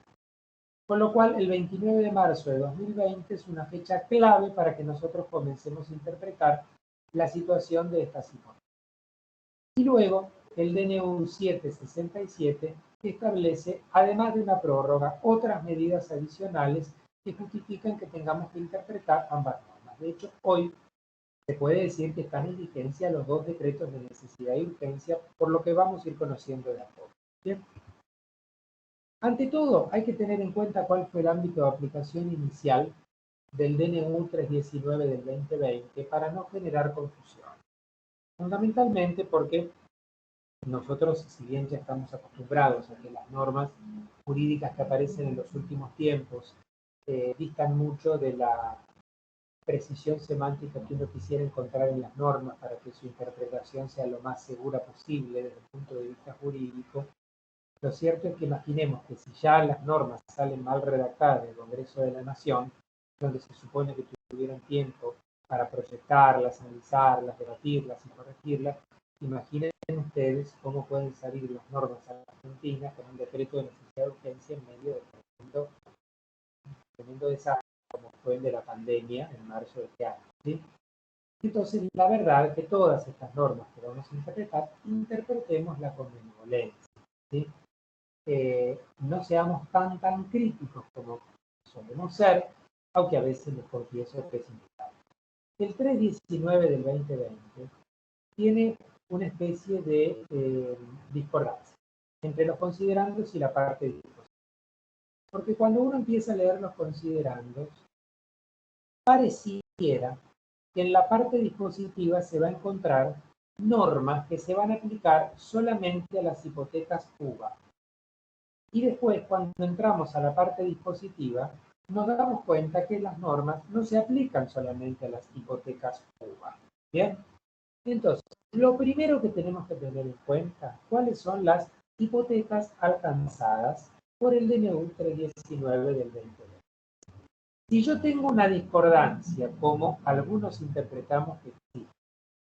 Con lo cual, el 29 de marzo de 2020 es una fecha clave para que nosotros comencemos a interpretar la situación de esta situación. Y luego, el DNU 767 establece, además de una prórroga, otras medidas adicionales que justifican que tengamos que interpretar ambas normas. De hecho, hoy se puede decir que están en vigencia los dos decretos de necesidad y urgencia, por lo que vamos a ir conociendo de a poco. ¿Bien? Ante todo, hay que tener en cuenta cuál fue el ámbito de aplicación inicial del DNU 319 del 2020 para no generar confusión. Fundamentalmente porque nosotros, si bien ya estamos acostumbrados a que las normas jurídicas que aparecen en los últimos tiempos distan mucho de la precisión semántica que uno quisiera encontrar en las normas para que su interpretación sea lo más segura posible desde el punto de vista jurídico, lo cierto es que imaginemos que si ya las normas salen mal redactadas del Congreso de la Nación, donde se supone que tuvieron tiempo para proyectarlas, analizarlas, debatirlas y corregirlas, imaginen ustedes cómo pueden salir las normas argentinas con un decreto de necesidad de urgencia en medio de tremendo desastre como fue el de la pandemia en marzo de este año. ¿Sí? Entonces, la verdad es que todas estas normas que vamos a interpretar, interpretémoslas con benevolencia. ¿Sí? No seamos tan críticos como solemos ser, aunque a veces les confieso que es inevitable. El 319 del 2020 tiene una especie de discordancia entre los considerandos y la parte dispositiva. Porque cuando uno empieza a leer los considerandos, pareciera que en la parte dispositiva se va a encontrar normas que se van a aplicar solamente a las hipotecas UVA. Y después, cuando entramos a la parte dispositiva, nos damos cuenta que las normas no se aplican solamente a las hipotecas UVA. ¿Bien? Entonces, lo primero que tenemos que tener en cuenta, ¿cuáles son las hipotecas alcanzadas por el DNU 319 del 2020? Si yo tengo una discordancia, como algunos interpretamos que sí,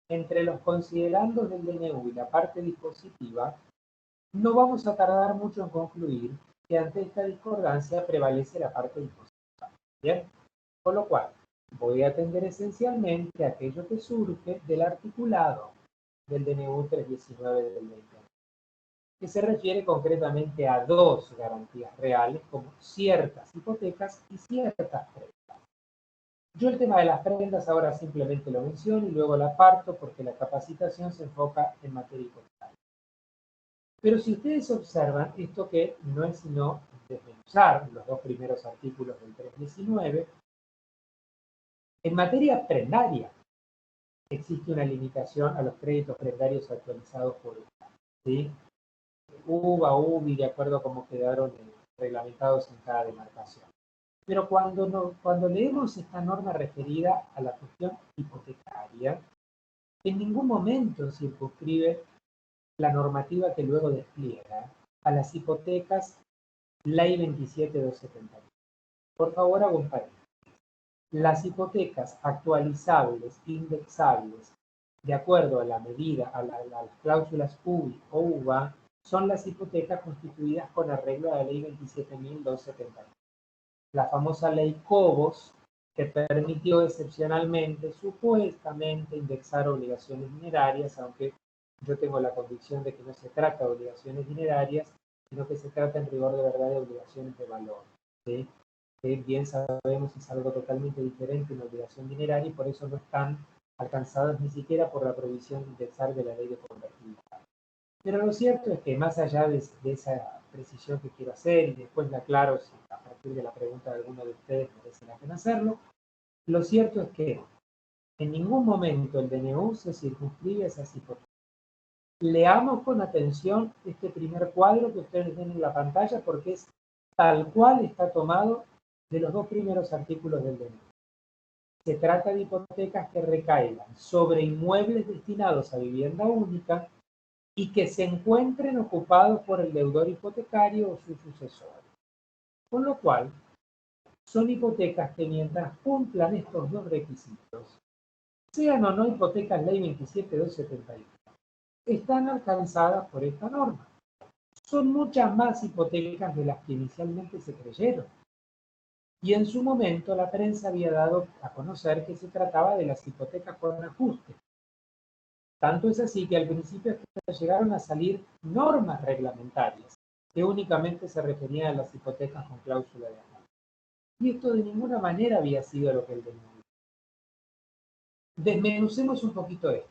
entre los considerandos del DNU y la parte dispositiva, no vamos a tardar mucho en concluir que ante esta discordancia prevalece la parte dispositiva. ¿Bien? Con lo cual, voy a atender esencialmente a aquello que surge del articulado del DNU 319 del 2020, que se refiere concretamente a dos garantías reales, como ciertas hipotecas y ciertas prendas. Yo el tema de las prendas ahora simplemente lo menciono y luego la aparto porque la capacitación se enfoca en materia hipotecaria. Pero si ustedes observan, esto que no es sino desmenuzar los dos primeros artículos del 319, en materia prendaria existe una limitación a los créditos prendarios actualizados por UVA. ¿Sí? UVA, UBI, de acuerdo a cómo quedaron reglamentados en cada demarcación. Pero cuando leemos esta norma referida a la cuestión hipotecaria, en ningún momento circunscribe la normativa que luego despliega a las hipotecas Ley 27271. Por favor, hago un paréntesis. Las hipotecas actualizables, indexables, de acuerdo a la medida, a las cláusulas UBI o UVA, son las hipotecas constituidas con arreglo a la Ley 27.271. La famosa Ley Cobos, que permitió excepcionalmente, supuestamente, indexar obligaciones minerarias, aunque yo tengo la convicción de que no se trata de obligaciones dinerarias, sino que se trata en rigor de verdad de obligaciones de valor, ¿sí? Que bien sabemos es algo totalmente diferente una obligación dineraria y por eso no están alcanzadas ni siquiera por la provisión indexar de la ley de convertibilidad. Pero lo cierto es que más allá de esa precisión que quiero hacer, y después la aclaro si a partir de la pregunta de alguno de ustedes merece la pena hacerlo, lo cierto es que en ningún momento el DNU se circunscribe a esas hipotecas. Leamos con atención este primer cuadro que ustedes ven en la pantalla porque es tal cual está tomado de los dos primeros artículos del DNU. Se trata de hipotecas que recaigan sobre inmuebles destinados a vivienda única y que se encuentren ocupados por el deudor hipotecario o su sucesor. Con lo cual, son hipotecas que mientras cumplan estos dos requisitos, sean o no hipotecas ley 27271, están alcanzadas por esta norma. Son muchas más hipotecas de las que inicialmente se creyeron. Y en su momento la prensa había dado a conocer que se trataba de las hipotecas con ajuste. Tanto es así que al principio llegaron a salir normas reglamentarias que únicamente se referían a las hipotecas con cláusula de ajuste. Y esto de ninguna manera había sido lo que él denunció. Desmenucemos un poquito esto.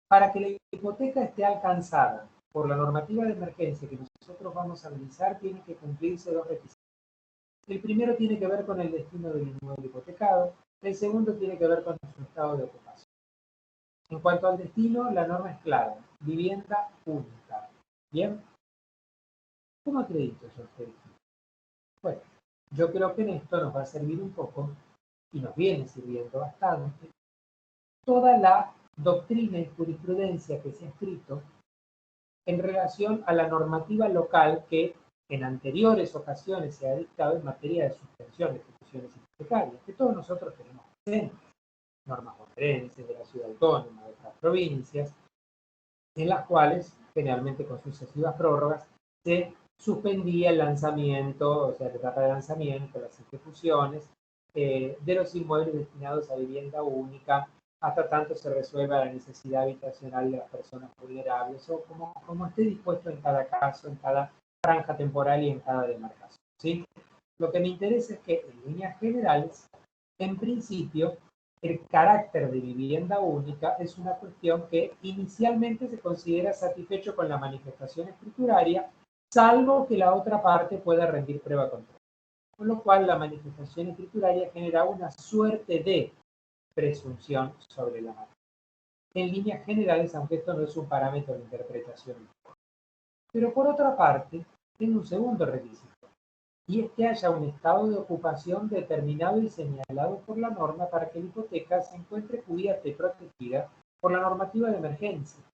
Para que la hipoteca esté alcanzada por la normativa de emergencia que nosotros vamos a analizar, tiene que cumplirse dos requisitos. El primero tiene que ver con el destino del inmueble hipotecado, el segundo tiene que ver con su estado de ocupación. En cuanto al destino, la norma es clara, vivienda única. ¿Bien? ¿Cómo acredito yo este destino? Bueno, yo creo que en esto nos va a servir un poco, y nos viene sirviendo bastante, toda la doctrina y jurisprudencia que se ha escrito en relación a la normativa local que en anteriores ocasiones se ha dictado en materia de suspensión de ejecuciones hipotecarias, que todos nosotros tenemos presentes, normas bonaerenses de la ciudad autónoma, de otras provincias, en las cuales, generalmente con sucesivas prórrogas, se suspendía el lanzamiento, o sea, la etapa de lanzamiento, las ejecuciones de los inmuebles destinados a vivienda única, hasta tanto se resuelva la necesidad habitacional de las personas vulnerables, o como esté dispuesto en cada caso, en cada franja temporal y en cada demarcación, ¿sí? Lo que me interesa es que, en líneas generales, en principio, el carácter de vivienda única es una cuestión que inicialmente se considera satisfecho con la manifestación escrituraria, salvo que la otra parte pueda rendir prueba contraria. Con lo cual, la manifestación escrituraria genera una suerte de presunción sobre la materia. En líneas generales, aunque esto no es un parámetro de interpretación. Pero por otra parte, tiene un segundo requisito, y es que haya un estado de ocupación determinado y señalado por la norma para que la hipoteca se encuentre cubierta y protegida por la normativa de emergencia,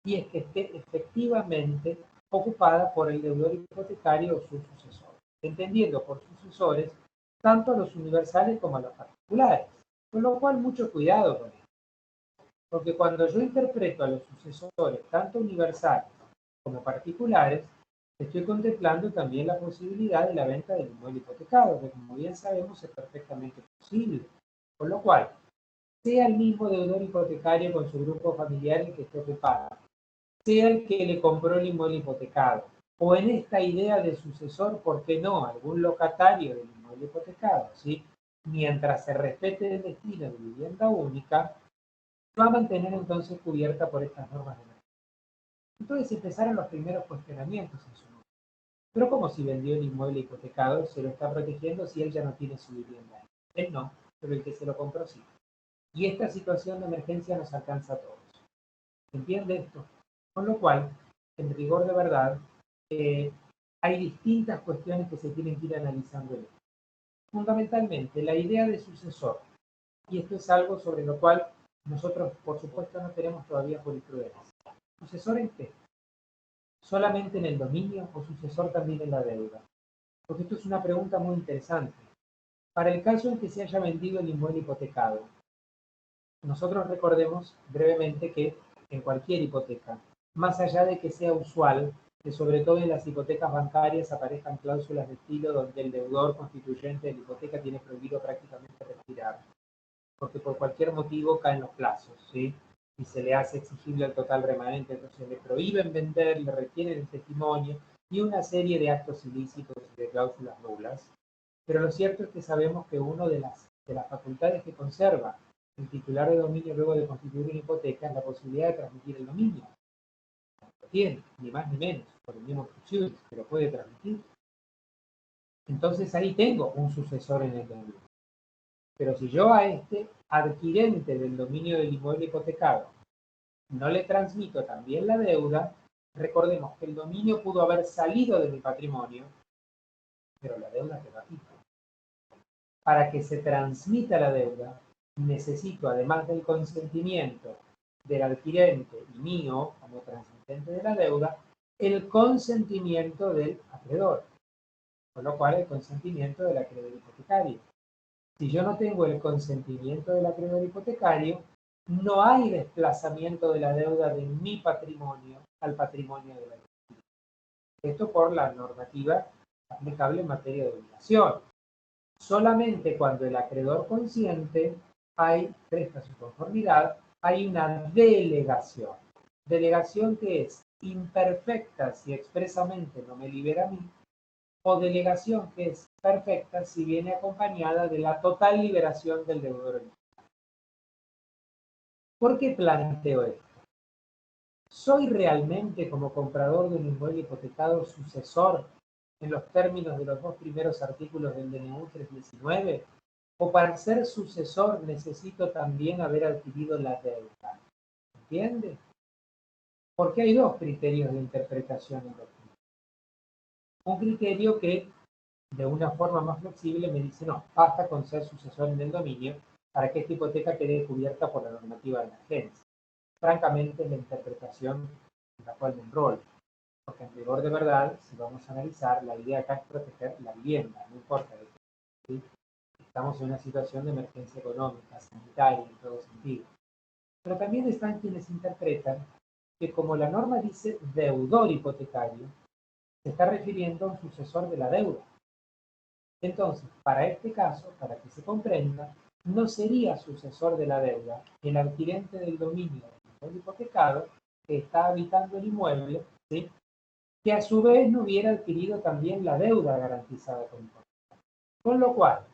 y es que esté efectivamente ocupada por el deudor hipotecario o su sucesor, entendiendo por sucesores tanto a los universales como a los particulares, con lo cual mucho cuidado con esto, porque cuando yo interpreto a los sucesores tanto universales como particulares, estoy contemplando también la posibilidad de la venta del inmueble hipotecado, que como bien sabemos es perfectamente posible. Con lo cual, sea el mismo deudor hipotecario con su grupo familiar el que esté ocupado, sea el que le compró el inmueble hipotecado, o en esta idea de sucesor, ¿por qué no? Algún locatario del inmueble hipotecado, ¿sí? Mientras se respete el destino de vivienda única, va a mantener entonces cubierta por estas normas de mercado. Entonces empezaron los primeros cuestionamientos en su momento. Pero como si vendió el inmueble hipotecado, se lo está protegiendo si él ya no tiene su vivienda. Él no, pero el que se lo compró sí. Y esta situación de emergencia nos alcanza a todos. ¿Se entiende esto? Con lo cual, en rigor de verdad, hay distintas cuestiones que se tienen que ir analizando. Fundamentalmente, la idea de sucesor. Y esto es algo sobre lo cual nosotros, por supuesto, no tenemos todavía jurisprudencia. ¿Sucesor en qué? ¿Solamente en el dominio o sucesor también en la deuda? Porque esto es una pregunta muy interesante. Para el caso en que se haya vendido el inmueble hipotecado, nosotros recordemos brevemente que en cualquier hipoteca, más allá de que sea usual que sobre todo en las hipotecas bancarias aparezcan cláusulas de estilo donde el deudor constituyente de la hipoteca tiene prohibido prácticamente respirar, porque por cualquier motivo caen los plazos, ¿sí? y se le hace exigible el total remanente, entonces le prohíben vender, le retienen el testimonio y una serie de actos ilícitos y de cláusulas nulas. Pero lo cierto es que sabemos que una de las facultades que conserva el titular de dominio luego de constituir una hipoteca es la posibilidad de transmitir el dominio. Lo tiene, ni más ni menos, por el mismo funciones, pero puede transmitir. Entonces ahí tengo un sucesor en el dominio. Pero si yo a este adquirente del dominio del inmueble hipotecado no le transmito también la deuda, recordemos que el dominio pudo haber salido de mi patrimonio, pero la deuda quedó aquí. Para que se transmita la deuda, necesito, además del consentimiento del adquirente y mío como transmitente de la deuda, el consentimiento del acreedor, con lo cual el consentimiento del acreedor hipotecario. Si yo no tengo el consentimiento del acreedor hipotecario, no hay desplazamiento de la deuda de mi patrimonio al patrimonio de la deuda. Esto por la normativa aplicable en materia de obligación. Solamente cuando el acreedor consiente presta su conformidad, hay una delegación. Delegación que es imperfecta si expresamente no me libera a mí, o delegación que es perfecta si viene acompañada de la total liberación del deudor original. ¿Por qué planteo esto? ¿Soy realmente, como comprador de un inmueble hipotecado, sucesor en los términos de los dos primeros artículos del DNU 319? ¿O para ser sucesor necesito también haber adquirido la deuda? ¿Entiende? Porque hay dos criterios de interpretación en los primeros. Un criterio que, de una forma más flexible, me dice, no, basta con ser sucesor en el dominio para que esta hipoteca quede cubierta por la normativa de emergencia. Francamente, es la interpretación en la cual me enrolo. Porque en rigor de verdad, si vamos a analizar, la idea acá es proteger la vivienda, no importa de qué, ¿sí? Estamos en una situación de emergencia económica, sanitaria, en todo sentido. Pero también están quienes interpretan que como la norma dice deudor hipotecario, se está refiriendo a un sucesor de la deuda. Entonces, para este caso, para que se comprenda, no sería sucesor de la deuda el adquirente del dominio del hipotecado que está habitando el inmueble, ¿sí?, que a su vez no hubiera adquirido también la deuda garantizada con hipoteca. Con lo cual,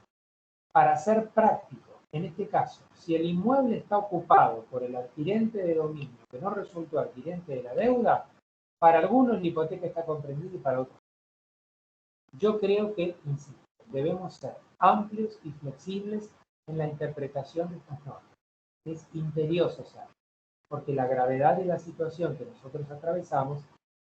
para ser práctico, en este caso, si el inmueble está ocupado por el adquirente de dominio que no resultó adquirente de la deuda, para algunos la hipoteca está comprendida y para otros. Yo creo que, insisto, debemos ser amplios y flexibles en la interpretación de estas normas. Es imperioso ser, porque la gravedad de la situación que nosotros atravesamos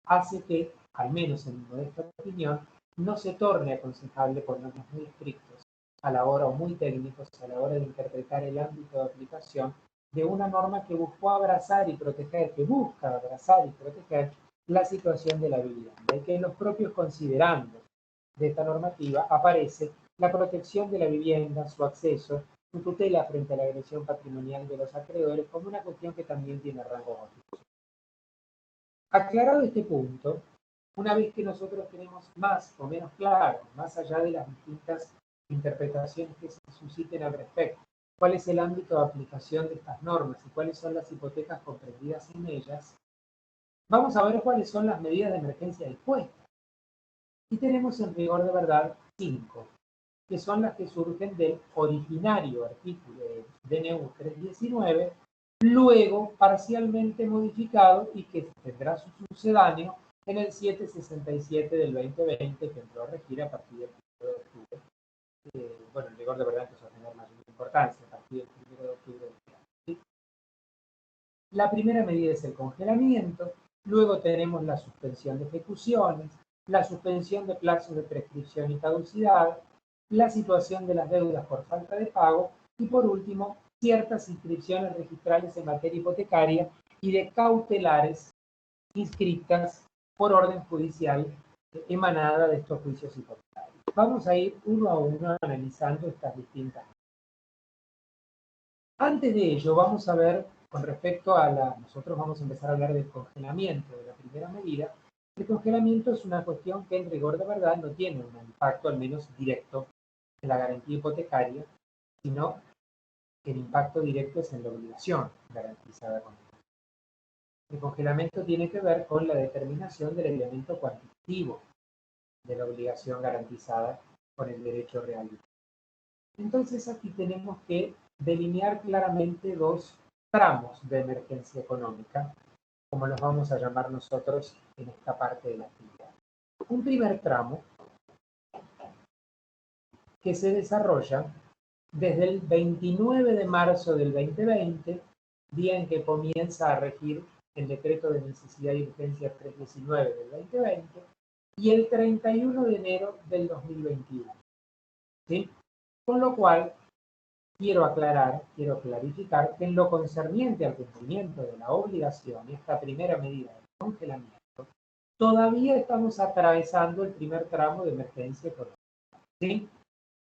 hace que, al menos en mi modesta opinión, no se torne aconsejable ponernos muy estrictos a la hora, o muy técnicos a la hora de interpretar el ámbito de aplicación de una norma que buscó abrazar y proteger, que busca abrazar y proteger la situación de la vivienda, y que en los propios considerandos de esta normativa aparece la protección de la vivienda, su acceso, su tutela frente a la agresión patrimonial de los acreedores, como una cuestión que también tiene rango constitucional. Aclarado este punto, una vez que nosotros tenemos más o menos claro, más allá de las distintas interpretaciones que se susciten al respecto, cuál es el ámbito de aplicación de estas normas y cuáles son las hipotecas comprendidas en ellas, vamos a ver cuáles son las medidas de emergencia dispuestas. Y tenemos en rigor de verdad 5, que son las que surgen del originario artículo de DNU 319, luego parcialmente modificado y que tendrá su sucedáneo en el 767 del 2020, que entró a regir a partir del 1 de octubre. Bueno, en rigor de verdad empezó a tener mayor importancia a partir del 1 de octubre del año, ¿sí? La primera medida es el congelamiento, luego tenemos la suspensión de ejecuciones, la suspensión de plazos de prescripción y caducidad, la situación de las deudas por falta de pago y, por último, ciertas inscripciones registrales en materia hipotecaria y de cautelares inscritas por orden judicial emanada de estos juicios hipotecarios. Vamos a ir uno a uno analizando estas distintas. Antes de ello, vamos a ver, con respecto a nosotros vamos a empezar a hablar del congelamiento de la primera medida. El congelamiento es una cuestión que en rigor de verdad no tiene un impacto, al menos directo, en la garantía hipotecaria, sino el impacto directo es en la obligación garantizada con El congelamiento tiene que ver con la determinación del elemento cuantitativo de la obligación garantizada por el derecho real. Entonces aquí tenemos que delinear claramente dos tramos de emergencia económica, como los vamos a llamar nosotros en esta parte de la actividad. Un primer tramo que se desarrolla desde el 29 de marzo del 2020, día en que comienza a regir el decreto de necesidad y urgencia 319 del 2020, y el 31 de enero del 2021. ¿Sí? Con lo cual, quiero clarificar que en lo concerniente al cumplimiento de la obligación, esta primera medida de congelamiento, todavía estamos atravesando el primer tramo de emergencia económica. ¿Sí?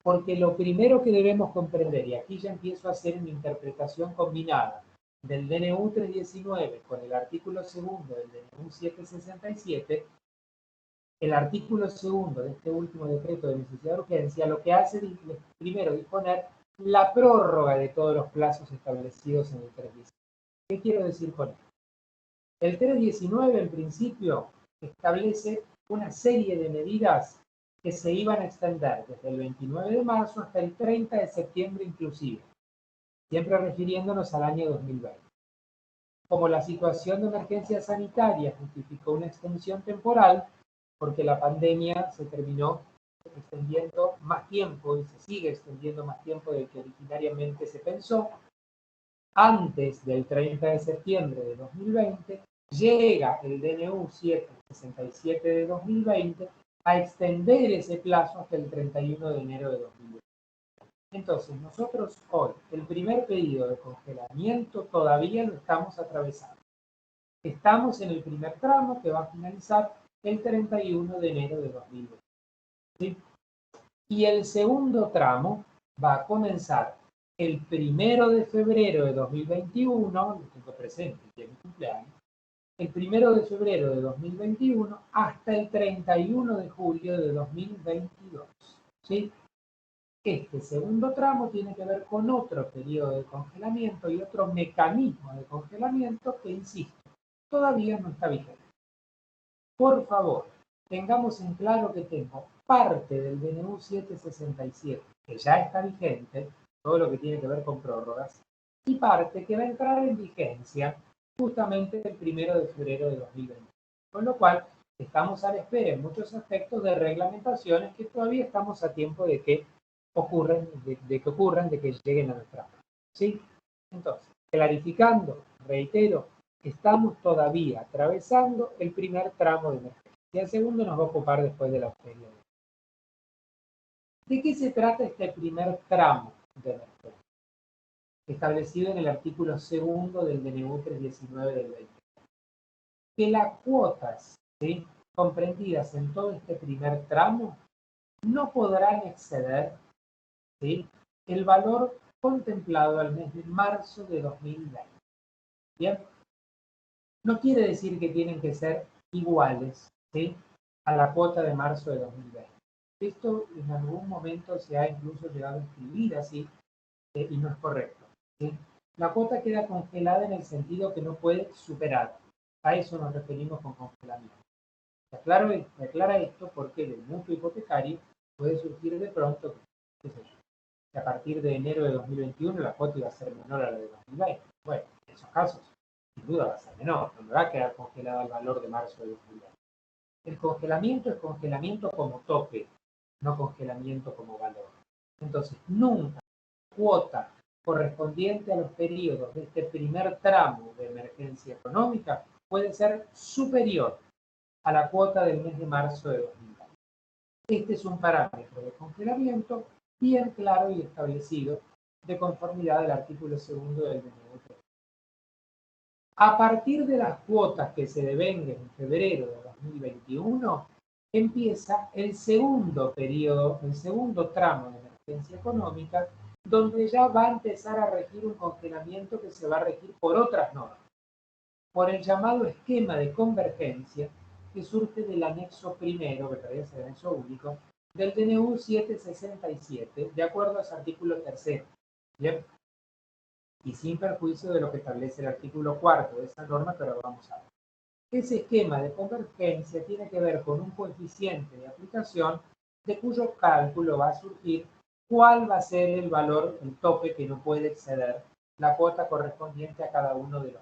Porque lo primero que debemos comprender, y aquí ya empiezo a hacer una interpretación combinada del DNU 319 con el artículo segundo del DNU 767, el artículo segundo de este último decreto de necesidad de urgencia lo que hace es primero disponer la prórroga de todos los plazos establecidos en el 319. ¿Qué quiero decir con esto? El 319 en principio establece una serie de medidas que se iban a extender desde el 29 de marzo hasta el 30 de septiembre inclusive, siempre refiriéndonos al año 2020. Como la situación de emergencia sanitaria justificó una extensión temporal, porque la pandemia se terminó extendiendo más tiempo y se sigue extendiendo más tiempo del que originariamente se pensó, antes del 30 de septiembre de 2020, llega el DNU 767 de 2020 a extender ese plazo hasta el 31 de enero de 2020. Entonces, nosotros hoy, el primer pedido de congelamiento todavía lo estamos atravesando. Estamos en el primer tramo que va a finalizar el 31 de enero de 2020. ¿Sí? Y el segundo tramo va a comenzar el 1 de febrero de 2021, lo tengo presente, que es mi cumpleaños, el 1 de febrero de 2021 hasta el 31 de julio de 2022. ¿Sí? Este segundo tramo tiene que ver con otro periodo de congelamiento y otro mecanismo de congelamiento que, insisto, todavía no está vigente. Por favor, tengamos en claro que tengo parte del DNU 767, que ya está vigente, todo lo que tiene que ver con prórrogas, y parte que va a entrar en vigencia justamente el 1 de febrero de 2020. Con lo cual, estamos a la espera en muchos aspectos de reglamentaciones que todavía estamos a tiempo de que ocurran, de que lleguen a nuestra mano. ¿Sí? Entonces, clarificando, reitero, estamos todavía atravesando el primer tramo de emergencia. Y el segundo nos va a ocupar después de la feria. ¿De qué se trata este primer tramo de emergencia? Establecido en el artículo segundo del DNU 319 del 20. Que las cuotas, ¿sí?, comprendidas en todo este primer tramo no podrán exceder, ¿sí?, el valor contemplado al mes de marzo de 2020. ¿Bien? No quiere decir que tienen que ser iguales, ¿sí?, a la cuota de marzo de 2020. Esto en algún momento se ha incluso llegado a escribir así, y no es correcto, ¿sí? La cuota queda congelada en el sentido que no puede superar. A eso nos referimos con congelamiento. Se aclara esto porque del mutuo hipotecario puede surgir de pronto, qué sé yo, que a partir de enero de 2021 la cuota iba a ser menor a la de 2020. Bueno, en esos casos, sin duda va a ser menor, no me va a quedar congelada el valor de marzo de 2020. El congelamiento es congelamiento como tope, no congelamiento como valor. Entonces, nunca cuota correspondiente a los periodos de este primer tramo de emergencia económica puede ser superior a la cuota del mes de marzo de 2020. Este es un parámetro de congelamiento bien claro y establecido de conformidad al artículo segundo del DNU. A partir de las cuotas que se devenguen en febrero de 2021, empieza el segundo periodo, el segundo tramo de emergencia económica, donde ya va a empezar a regir un congelamiento que se va a regir por otras normas, por el llamado esquema de convergencia que surge del anexo primero, que todavía es el anexo único, del DNU 767, de acuerdo a su artículo tercero. ¿Bien? y sin perjuicio de lo que establece el artículo 4 de esa norma que ahora vamos a ver. Ese esquema de convergencia tiene que ver con un coeficiente de aplicación de cuyo cálculo va a surgir cuál va a ser el valor, el tope que no puede exceder la cuota correspondiente a cada uno de los.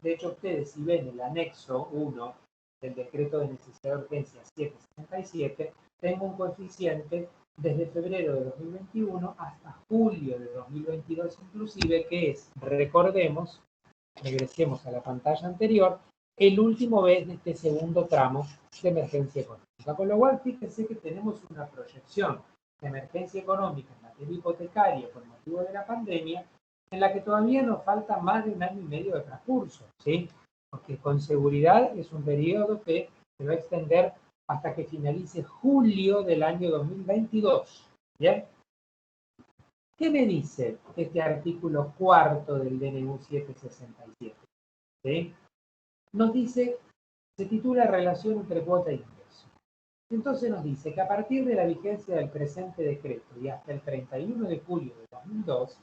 De hecho, ustedes si ven el anexo 1 del decreto de necesidad de urgencia 767, tengo un coeficiente desde febrero de 2021 hasta julio de 2022 inclusive, que es, recordemos, regresemos a la pantalla anterior, el último mes de este segundo tramo de emergencia económica. Con lo cual, fíjense que tenemos una proyección de emergencia económica en materia hipotecaria por motivo de la pandemia, en la que todavía nos falta más de un año y medio de transcurso, ¿sí? Porque con seguridad es un periodo que se va a extender hasta que finalice julio del año 2022, ¿bien? ¿Qué me dice este artículo cuarto del DNU 767? ¿Sí? Nos dice, se titula Relación entre cuota e ingreso. Entonces nos dice que a partir de la vigencia del presente decreto y hasta el 31 de julio de 2002,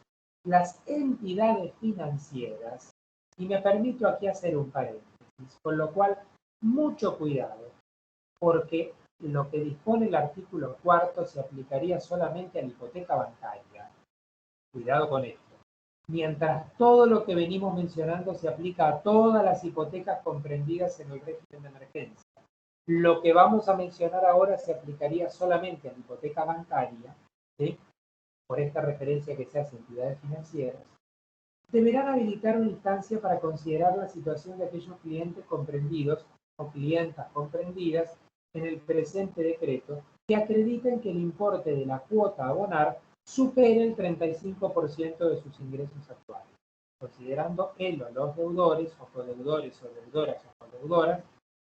las entidades financieras, y me permito aquí hacer un paréntesis, con lo cual mucho cuidado, porque lo que dispone el artículo cuarto se aplicaría solamente a la hipoteca bancaria. Cuidado con esto. Mientras todo lo que venimos mencionando se aplica a todas las hipotecas comprendidas en el régimen de emergencia. Lo que vamos a mencionar ahora se aplicaría solamente a la hipoteca bancaria, ¿sí? Por esta referencia que se hace a entidades financieras. Deberán habilitar una instancia para considerar la situación de aquellos clientes comprendidos o clientas comprendidas en el presente decreto que acrediten que el importe de la cuota a abonar supere el 35% de sus ingresos actuales, considerando él o los deudores o codeudores o deudoras o codeudoras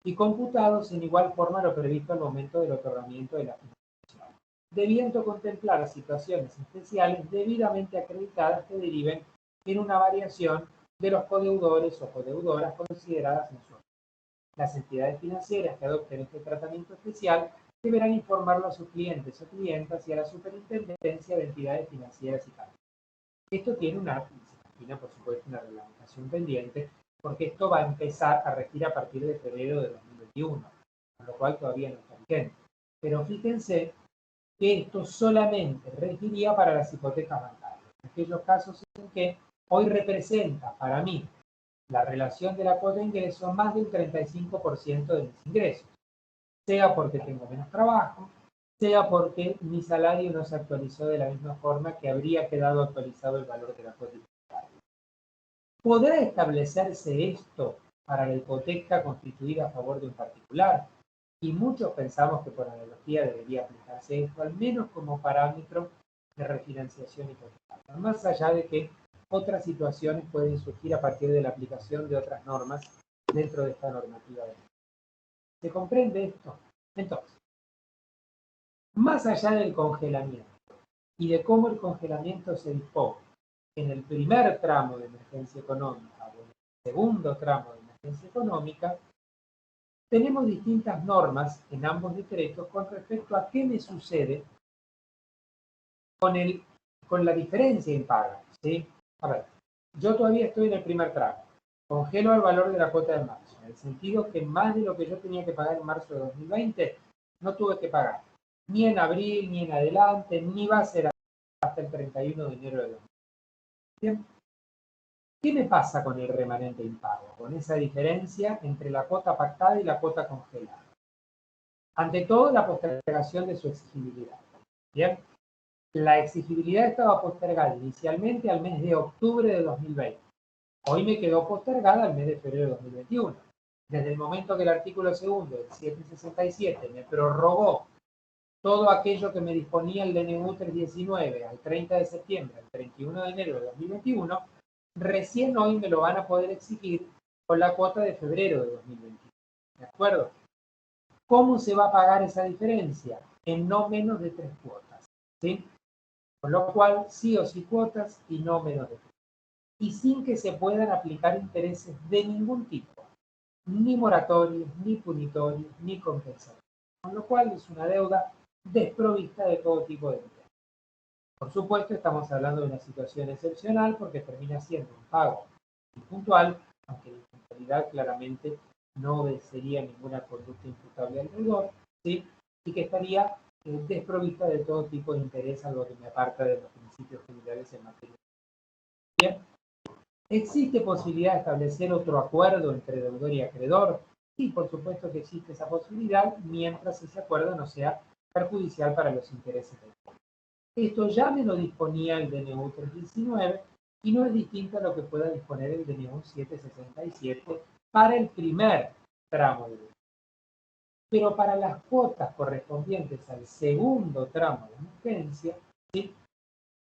y computados en igual forma lo previsto al momento del otorgamiento de la financiación, debiendo contemplar situaciones especiales debidamente acreditadas que deriven en una variación de los codeudores o codeudoras consideradas en su. Las entidades financieras que adopten este tratamiento especial deberán informarlo a sus clientes o clientas y a la superintendencia de entidades financieras y cambios. Esto tiene por supuesto, una reglamentación pendiente, porque esto va a empezar a regir a partir de febrero de 2021, con lo cual todavía no está vigente. Pero fíjense que esto solamente regiría para las hipotecas bancarias, en aquellos casos en que hoy representa para mí la relación de la cuota de ingreso más del 35% de mis ingresos, sea porque tengo menos trabajo, sea porque mi salario no se actualizó de la misma forma que habría quedado actualizado el valor de la cuota hipotecaria. ¿Podrá establecerse esto para la hipoteca constituida a favor de un particular? Y muchos pensamos que por analogía debería aplicarse esto, al menos como parámetro de refinanciación hipotecaria, más allá de que otras situaciones pueden surgir a partir de la aplicación de otras normas dentro de esta normativa. ¿Se comprende esto? Entonces, más allá del congelamiento y de cómo el congelamiento se dispone en el primer tramo de emergencia económica o en el segundo tramo de emergencia económica, tenemos distintas normas en ambos decretos con respecto a qué me sucede con la diferencia impaga, ¿sí? A ver, yo todavía estoy en el primer tramo, congelo el valor de la cuota de marzo, en el sentido que más de lo que yo tenía que pagar en marzo de 2020, no tuve que pagar, ni en abril, ni en adelante, ni va a ser hasta el 31 de enero de 2020. Bien. ¿Qué me pasa con el remanente impago? Con esa diferencia entre la cuota pactada y la cuota congelada. Ante todo, la postergación de su exigibilidad. Bien, la exigibilidad estaba postergada inicialmente al mes de octubre de 2020. Hoy me quedó postergada al mes de febrero de 2021. Desde el momento que el artículo segundo del 767 me prorrogó todo aquello que me disponía el DNU 319 al 30 de septiembre, al 31 de enero de 2021, recién hoy me lo van a poder exigir con la cuota de febrero de 2021. ¿De acuerdo? ¿Cómo se va a pagar esa diferencia? En no menos de 3 cuotas. ¿Sí? Con lo cual, sí o sí cuotas y no menos de 3. Y sin que se puedan aplicar intereses de ningún tipo. Ni moratorios, ni punitorios, ni compensatorios. Con lo cual es una deuda desprovista de todo tipo de interés. Por supuesto, estamos hablando de una situación excepcional porque termina siendo un pago puntual, aunque la impuntualidad claramente no obedecería ninguna conducta imputable al deudor, ¿sí? Y que estaría desprovista de todo tipo de interés, algo que me aparta de los principios generales en materia. Bien. ¿Existe posibilidad de establecer otro acuerdo entre deudor y acreedor? Sí, por supuesto que existe esa posibilidad, mientras ese acuerdo no sea perjudicial para los intereses del deudor. Esto ya me lo disponía el DNU 319 y no es distinto a lo que pueda disponer el DNU 767 para el primer tramo de deuda. Pero para las cuotas correspondientes al segundo tramo de emergencia, ¿sí?,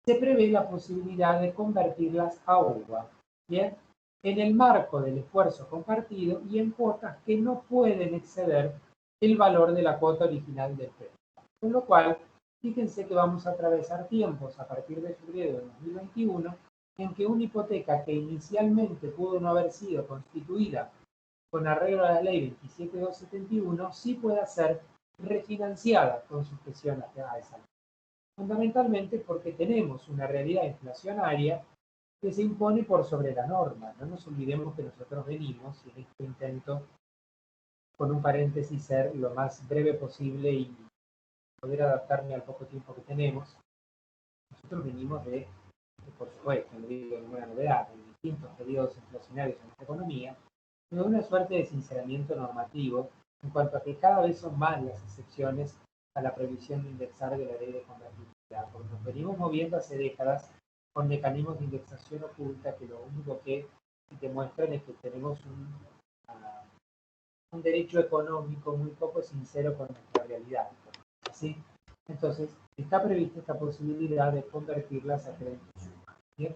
se prevé la posibilidad de convertirlas a UVA, ¿bien?, en el marco del esfuerzo compartido y en cuotas que no pueden exceder el valor de la cuota original del préstamo. Con lo cual, fíjense que vamos a atravesar tiempos a partir de febrero de 2021 en que una hipoteca que inicialmente pudo no haber sido constituida con arreglo a la ley 27271 sí pueda ser refinanciada con sujeción a esa ley. Fundamentalmente porque tenemos una realidad inflacionaria que se impone por sobre la norma. No nos olvidemos que nosotros venimos, y en este intento, con un paréntesis, ser lo más breve posible y poder adaptarme al poco tiempo que tenemos, nosotros venimos de por supuesto, no digo ninguna novedad, de distintos periodos inflacionarios en nuestra economía, pero una suerte de sinceramiento normativo en cuanto a que cada vez son más las excepciones a la prohibición de indexar de la ley de convertibilidad, porque nos venimos moviendo hace décadas con mecanismos de indexación oculta que lo único que demuestran es que tenemos un derecho económico muy poco sincero con nuestra realidad, ¿sí? Entonces, está prevista esta posibilidad de convertirlas a créditos. Bien.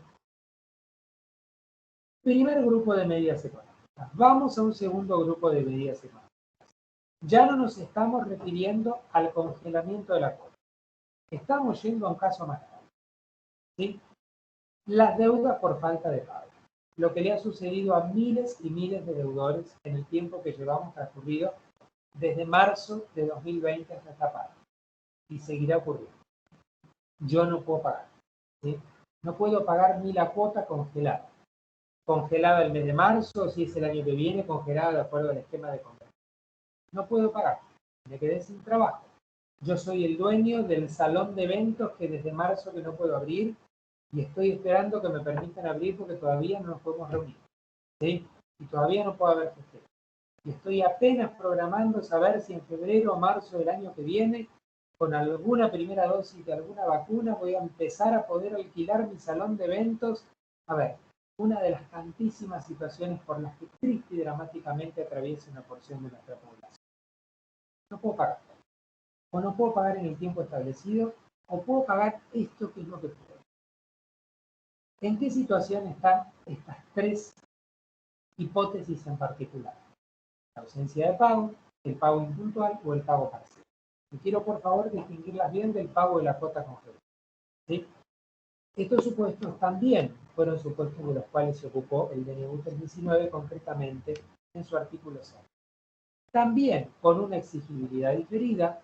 Primer grupo de medidas económicas. Vamos a un segundo grupo de medidas económicas. Ya no nos estamos refiriendo al congelamiento de la cuota. Estamos yendo a un caso más grave, ¿sí? Las deudas por falta de pago. Lo que le ha sucedido a miles y miles de deudores en el tiempo que llevamos transcurrido desde marzo de 2020 hasta esta parte. Y seguirá ocurriendo. Yo no puedo pagar, ¿sí? No puedo pagar ni la cuota congelada. Congelada el mes de marzo, si es el año que viene, congelada de acuerdo al esquema de convenio. No puedo pagar, me quedé sin trabajo. Yo soy el dueño del salón de eventos que desde marzo que no puedo abrir y estoy esperando que me permitan abrir porque todavía no nos podemos reunir, ¿sí? Y todavía no puedo haber festejo. Y estoy apenas programando saber si en febrero o marzo del año que viene, con alguna primera dosis de alguna vacuna, voy a empezar a poder alquilar mi salón de eventos. A ver, una de las tantísimas situaciones por las que triste y dramáticamente atraviesa una porción de nuestra población. No puedo pagar. O no puedo pagar en el tiempo establecido, o puedo pagar esto que es lo que puedo. ¿En qué situación están estas tres hipótesis en particular? La ausencia de pago, el pago impuntual o el pago parcial. Y quiero, por favor, distinguirlas bien del pago de la cuota congelada, ¿sí? Estos supuestos también fueron supuestos de los cuales se ocupó el DNU 319 concretamente en su artículo 6. También con una exigibilidad diferida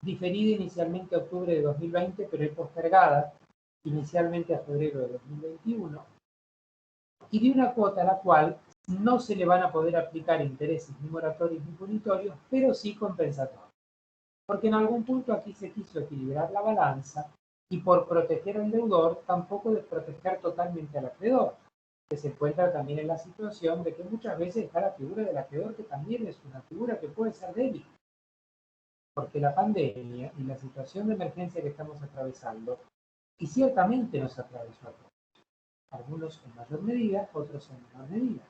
inicialmente a octubre de 2020, pero postergada inicialmente a febrero de 2021, y de una cuota a la cual no se le van a poder aplicar intereses ni moratorios ni punitorios, pero sí compensatorios. Porque en algún punto aquí se quiso equilibrar la balanza y por proteger al deudor tampoco desproteger totalmente al acreedor, que se encuentra también en la situación de que muchas veces está la figura del acreedor, que también es una figura que puede ser débil. Porque la pandemia y la situación de emergencia que estamos atravesando, y ciertamente nos atravesó a todos, algunos en mayor medida, otros en menor medida.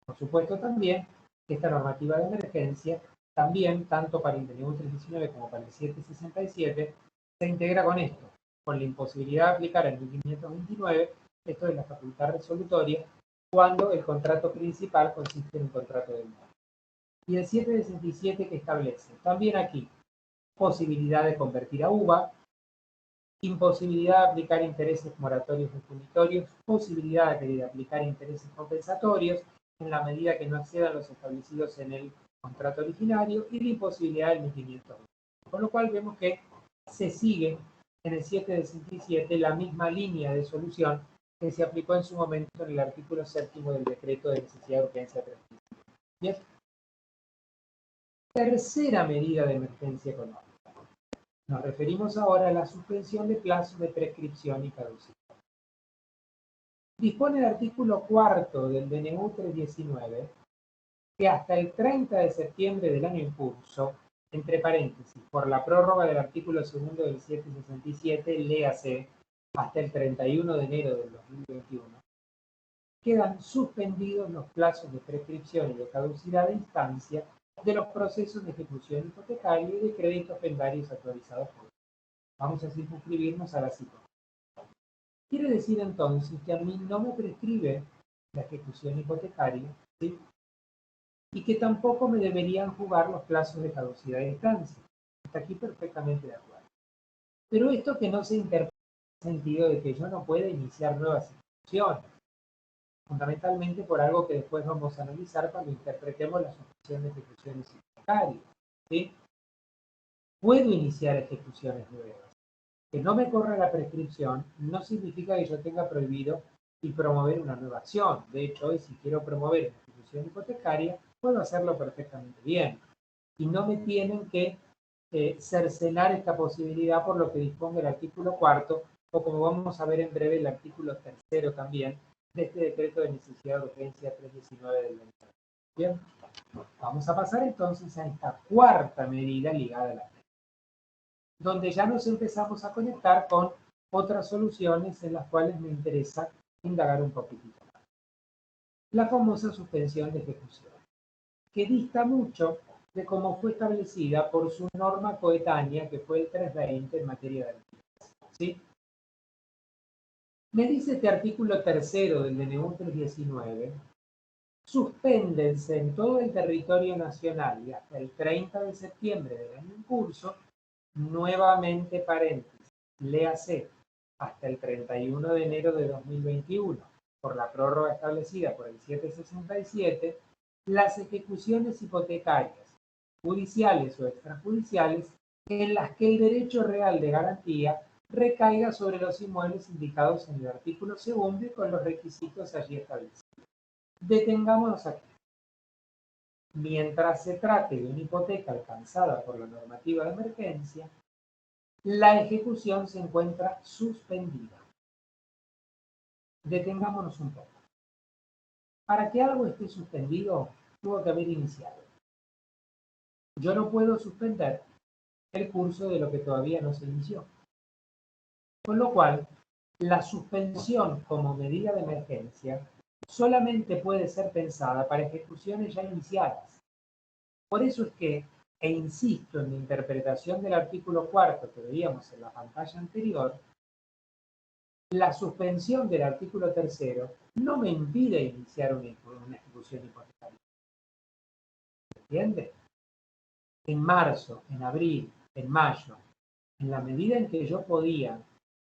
Por supuesto también que esta normativa de emergencia, también tanto para el DNU 319 como para el 767, se integra con esto, con la imposibilidad de aplicar el 1529, esto es la facultad resolutoria, cuando el contrato principal consiste en un contrato de deuda. Y el 767 que establece, también aquí, posibilidad de convertir a UVA, imposibilidad de aplicar intereses moratorios y punitorios, posibilidad de aplicar intereses compensatorios en la medida que no excedan los establecidos en el contrato originario y la imposibilidad del emitimiento. Con lo cual vemos que se sigue en el 767 la misma línea de solución que se aplicó en su momento en el artículo 7º del decreto de necesidad de urgencia 35. Bien. Tercera medida de emergencia económica. Nos referimos ahora a la suspensión de plazos de prescripción y caducidad. Dispone el artículo 4 del DNU 319 que hasta el 30 de septiembre del año en curso, entre paréntesis, por la prórroga del artículo 2 del 767, léase hasta el 31 de enero del 2021, quedan suspendidos los plazos de prescripción y de caducidad de instancia de los procesos de ejecución hipotecaria y de créditos pendarios actualizados. Vamos a circunscribirnos a la situación. Quiere decir entonces que a mí no me prescribe la ejecución hipotecaria, ¿sí? Y que tampoco me deberían jugar los plazos de caducidad de instancia. Hasta aquí perfectamente de acuerdo. Pero esto que no se interpreta en el sentido de que yo no pueda iniciar nuevas ejecuciones, fundamentalmente por algo que después vamos a analizar cuando interpretemos la suspensión de ejecuciones hipotecarias, ¿sí? Puedo iniciar ejecuciones nuevas. Que no me corra la prescripción no significa que yo tenga prohibido y promover una nueva acción. De hecho, hoy si quiero promover una ejecución hipotecaria, puedo hacerlo perfectamente bien. Y no me tienen que cercenar esta posibilidad por lo que disponga el artículo 4, o como vamos a ver en breve, el artículo 3 también, de este decreto de necesidad de urgencia 319 del 20. Bien, vamos a pasar entonces a esta cuarta medida ligada a la donde ya nos empezamos a conectar con otras soluciones en las cuales me interesa indagar un poquitito más. La famosa suspensión de ejecución, que dista mucho de cómo fue establecida por su norma coetánea, que fue el 320 en materia de alquileres, ¿sí? Me dice este artículo 3 del DNU 319, suspéndense en todo el territorio nacional y hasta el 30 de septiembre del año en curso, nuevamente paréntesis, léase, hasta el 31 de enero de 2021, por la prórroga establecida por el 767, las ejecuciones hipotecarias, judiciales o extrajudiciales, en las que el derecho real de garantía recaiga sobre los inmuebles indicados en el artículo 2 y con los requisitos allí establecidos. Detengámonos aquí. Mientras se trate de una hipoteca alcanzada por la normativa de emergencia, la ejecución se encuentra suspendida. Detengámonos un poco. Para que algo esté suspendido, tuvo que haber iniciado. Yo no puedo suspender el curso de lo que todavía no se inició. Con lo cual, la suspensión como medida de emergencia solamente puede ser pensada para ejecuciones ya iniciadas. Por eso es que, e insisto en mi interpretación del artículo 4 que veíamos en la pantalla anterior, la suspensión del artículo 3 no me impide iniciar una ejecución hipotecaria. ¿Entiende? En marzo, en abril, en mayo, en la medida en que yo podía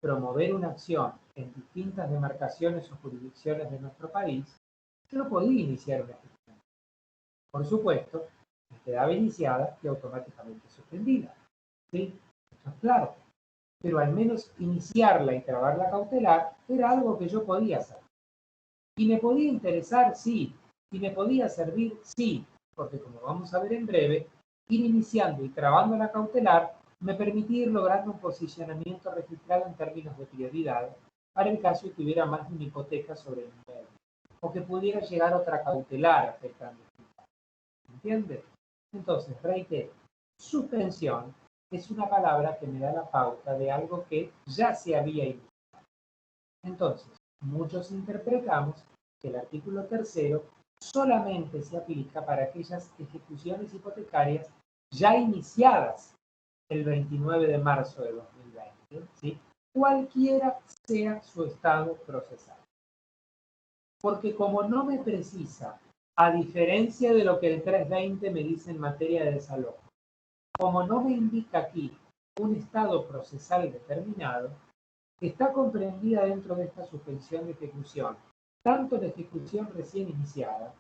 promover una acción en distintas demarcaciones o jurisdicciones de nuestro país, yo no podía iniciar una ejecución. Por supuesto, me quedaba iniciada y automáticamente suspendida. ¿Sí? Esto es claro. Pero al menos iniciarla y trabarla cautelar era algo que yo podía hacer. Y me podía interesar, sí. Y me podía servir, sí. Porque como vamos a ver en breve, ir iniciando y trabando la cautelar me permitía ir logrando un posicionamiento registrado en términos de prioridad para el caso de que hubiera más de una hipoteca sobre el inmueble, o que pudiera llegar otra cautelar afectando el inmueble. ¿Entiende? Entonces, reitero, suspensión es una palabra que me da la pauta de algo que ya se había iniciado. Entonces, muchos interpretamos que el artículo 3 solamente se aplica para aquellas ejecuciones hipotecarias ya iniciadas el 29 de marzo de 2020, ¿sí? Cualquiera sea su estado procesal. Porque como no me precisa, a diferencia de lo que el 320 me dice en materia de desalojo, como no me indica aquí un estado procesal determinado, está comprendida dentro de esta suspensión de ejecución, tanto la ejecución recién iniciada,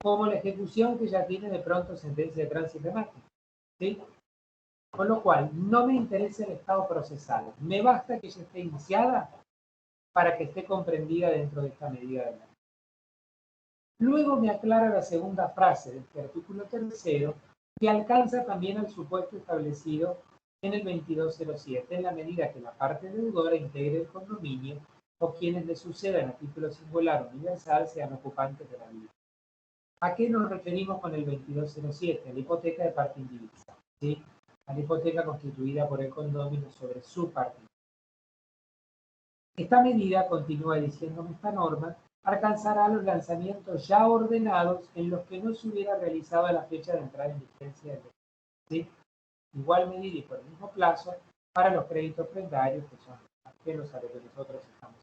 como la ejecución que ya tiene de pronto sentencia de tránsito temático, ¿sí? Con lo cual, no me interesa el estado procesal. Me basta que ella esté iniciada para que esté comprendida dentro de esta medida de la ley. Luego me aclara la segunda frase de este artículo tercero, que alcanza también al supuesto establecido en el 2207, en la medida que la parte deudora integre el condominio o quienes le sucedan a título singular o universal sean ocupantes de la vivienda. ¿A qué nos referimos con el 2207? A la hipoteca de parte individual, ¿sí? A la hipoteca constituida por el condominio sobre su parte. Esta medida, continúa diciéndome esta norma, alcanzará los lanzamientos ya ordenados en los que no se hubiera realizado a la fecha de entrada en vigencia del decreto, ¿sí? Igual medida y por el mismo plazo para los créditos prendarios, que son ajenos a lo que nosotros estamos.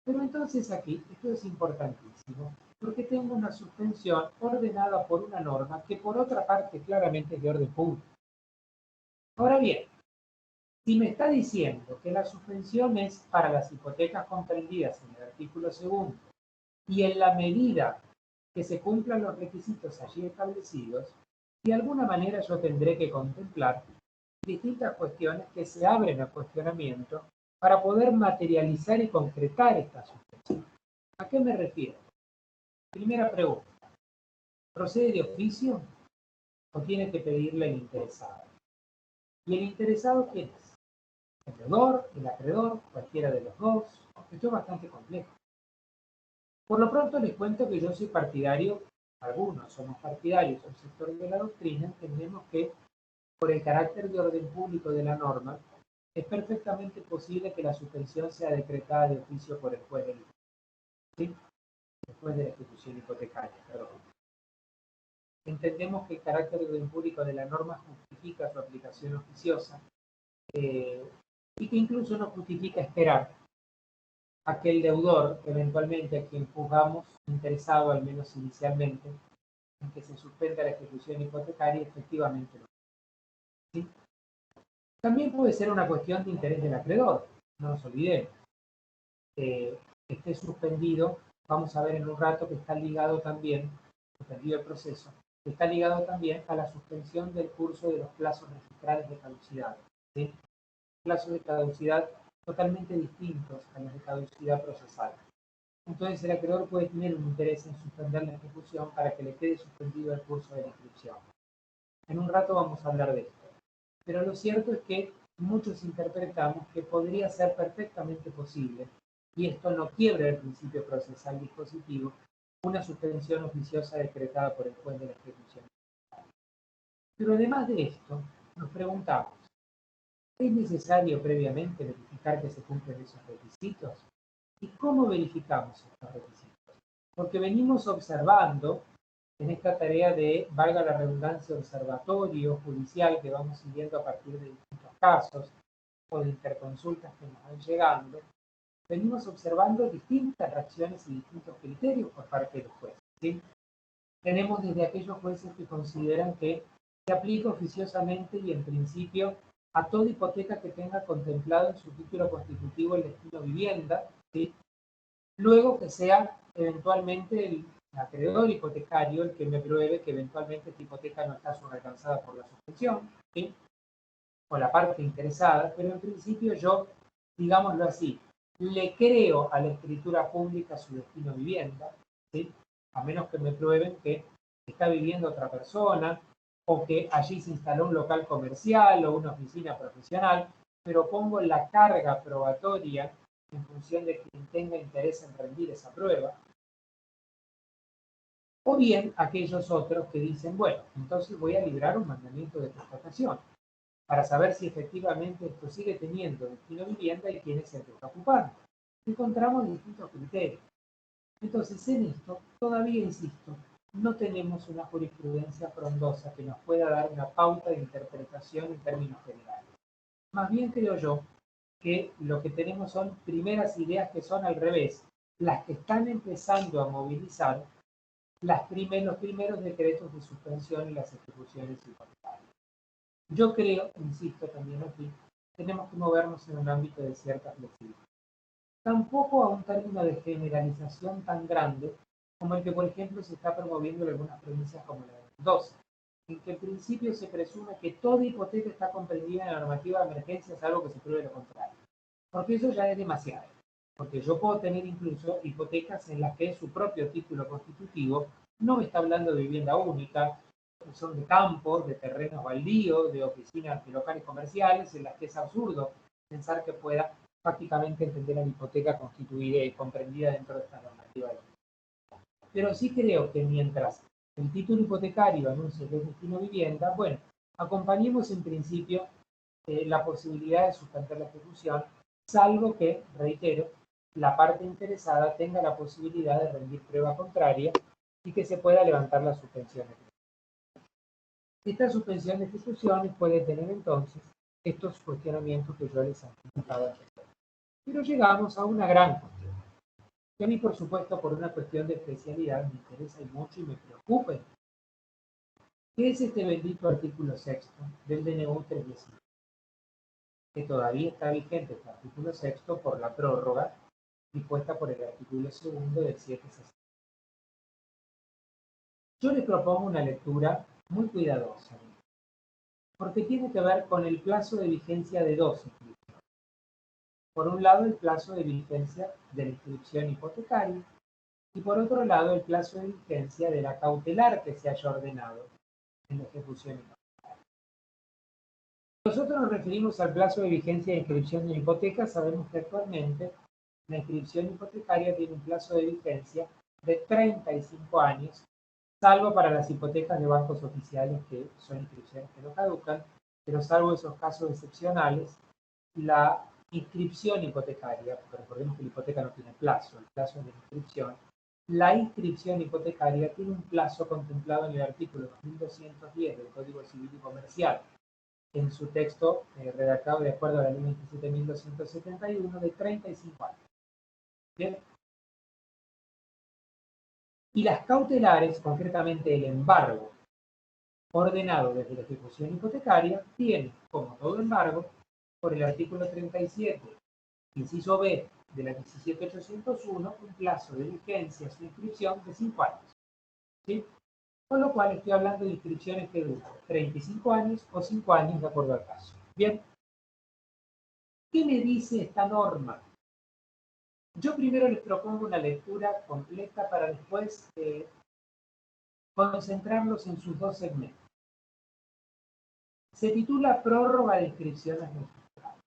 Pero entonces aquí, esto es importantísimo, porque tengo una suspensión ordenada por una norma que por otra parte claramente es de orden público. Ahora bien, si me está diciendo que la suspensión es para las hipotecas comprendidas en el artículo segundo y en la medida que se cumplan los requisitos allí establecidos, de alguna manera yo tendré que contemplar distintas cuestiones que se abren a cuestionamiento para poder materializar y concretar esta suspensión. ¿A qué me refiero? Primera pregunta, ¿procede de oficio o tiene que pedirle el interesado? ¿Y el interesado quién es? ¿El deudor, el acreedor, cualquiera de los dos? Esto es bastante complejo. Por lo pronto les cuento que yo soy partidario, algunos somos partidarios, un sector de la doctrina, entendemos que por el carácter de orden público de la norma, es perfectamente posible que la suspensión sea decretada de oficio por el juez del, ¿sí? Después de la ejecución hipotecaria. Perdón. Entendemos que el carácter de orden público de la norma justifica su aplicación oficiosa y que incluso no justifica esperar a que el deudor, eventualmente a quien juzgamos interesado, al menos inicialmente, en que se suspenda la ejecución hipotecaria, efectivamente lo haga, ¿sí? También puede ser una cuestión de interés del acreedor, no nos olvidemos. Que esté suspendido, vamos a ver en un rato que está ligado también, suspendido el proceso, que está ligado también a la suspensión del curso de los plazos registrales de caducidad, ¿sí? Plazos de caducidad totalmente distintos a los de caducidad procesal. Entonces el acreedor puede tener un interés en suspender la ejecución para que le quede suspendido el curso de la inscripción. En un rato vamos a hablar de esto. Pero lo cierto es que muchos interpretamos que podría ser perfectamente posible, y esto no quiebra el principio procesal dispositivo, una suspensión oficiosa decretada por el juez de la ejecución. Pero además de esto, nos preguntamos, ¿es necesario previamente verificar que se cumplen esos requisitos? ¿Y cómo verificamos estos requisitos? Porque venimos observando en esta tarea de, valga la redundancia, observatorio judicial que vamos siguiendo a partir de distintos casos o de interconsultas que nos van llegando, venimos observando distintas reacciones y distintos criterios por parte de los jueces, ¿sí? Tenemos desde aquellos jueces que consideran que se aplica oficiosamente y en principio a toda hipoteca que tenga contemplado en su título constitutivo el destino vivienda, ¿sí? Luego que sea eventualmente el acreedor hipotecario el que me pruebe que eventualmente esta hipoteca no está alcanzada por la suspensión, ¿sí? O la parte interesada, pero en principio yo, digámoslo así, le creo a la escritura pública su destino vivienda, ¿sí? A menos que me prueben que está viviendo otra persona o que allí se instaló un local comercial o una oficina profesional, pero pongo la carga probatoria en función de quien tenga interés en rendir esa prueba. O bien aquellos otros que dicen, bueno, entonces voy a librar un mandamiento de constatación para saber si efectivamente esto sigue teniendo destino vivienda y quién es el que está ocupando. Encontramos distintos criterios. Entonces, en esto, todavía insisto, no tenemos una jurisprudencia frondosa que nos pueda dar una pauta de interpretación en términos generales. Más bien creo yo que lo que tenemos son primeras ideas que son al revés, las que están empezando a movilizar los primeros decretos de suspensión y las ejecuciones hipotecarias. Yo creo, insisto también aquí, tenemos que movernos en un ámbito de cierta flexibilidad. Tampoco a un término de generalización tan grande como el que, por ejemplo, se está promoviendo en algunas provincias como la de Mendoza, en que en principio se presume que toda hipoteca está comprendida en la normativa de emergencia, salvo que se pruebe lo contrario. Porque eso ya es demasiado. Porque yo puedo tener incluso hipotecas en las que su propio título constitutivo no me está hablando de vivienda única, son de campos, de terrenos baldíos, de oficinas, de locales comerciales, en las que es absurdo pensar que pueda prácticamente entender la hipoteca constituida y comprendida dentro de esta normativa. Pero sí creo que mientras el título hipotecario anuncie que es destino vivienda, bueno, acompañemos en principio la posibilidad de suspender la ejecución, salvo que, reitero, la parte interesada tenga la posibilidad de rendir prueba contraria y que se pueda levantar la suspensión. Esta suspensión de ejecuciones puede tener entonces estos cuestionamientos que yo les anticipaba. Pero llegamos a una gran cuestión, que a mí, por supuesto, por una cuestión de especialidad, me interesa mucho y me preocupa. ¿Qué es este bendito artículo sexto del DNU 319? Que todavía está vigente este artículo sexto por la prórroga dispuesta por el artículo segundo del 760. Yo les propongo una lectura muy cuidadosa, porque tiene que ver con el plazo de vigencia de dos inscripciones. Por un lado, el plazo de vigencia de la inscripción hipotecaria y por otro lado, el plazo de vigencia de la cautelar que se haya ordenado en la ejecución hipotecaria. Nosotros nos referimos al plazo de vigencia de inscripción de hipoteca. Sabemos que actualmente la inscripción hipotecaria tiene un plazo de vigencia de 35 años, salvo para las hipotecas de bancos oficiales, que son inscripciones que no caducan, pero salvo esos casos excepcionales, la inscripción hipotecaria, porque recordemos que la hipoteca no tiene plazo, el plazo es de inscripción, la inscripción hipotecaria tiene un plazo contemplado en el artículo 2210 del Código Civil y Comercial, en su texto redactado de acuerdo a la ley 27.271, de 35 años. ¿Bien? Y las cautelares, concretamente el embargo ordenado desde la ejecución hipotecaria, tiene, como todo embargo, por el artículo 37, inciso B de la 17801, un plazo de vigencia a su inscripción de 5 años. ¿Sí? Con lo cual estoy hablando de inscripciones que duran 35 años o 5 años de acuerdo al caso. Bien, ¿qué me dice esta norma? Yo primero les propongo una lectura completa para después concentrarlos en sus dos segmentos. Se titula Prórroga de inscripciones registradas.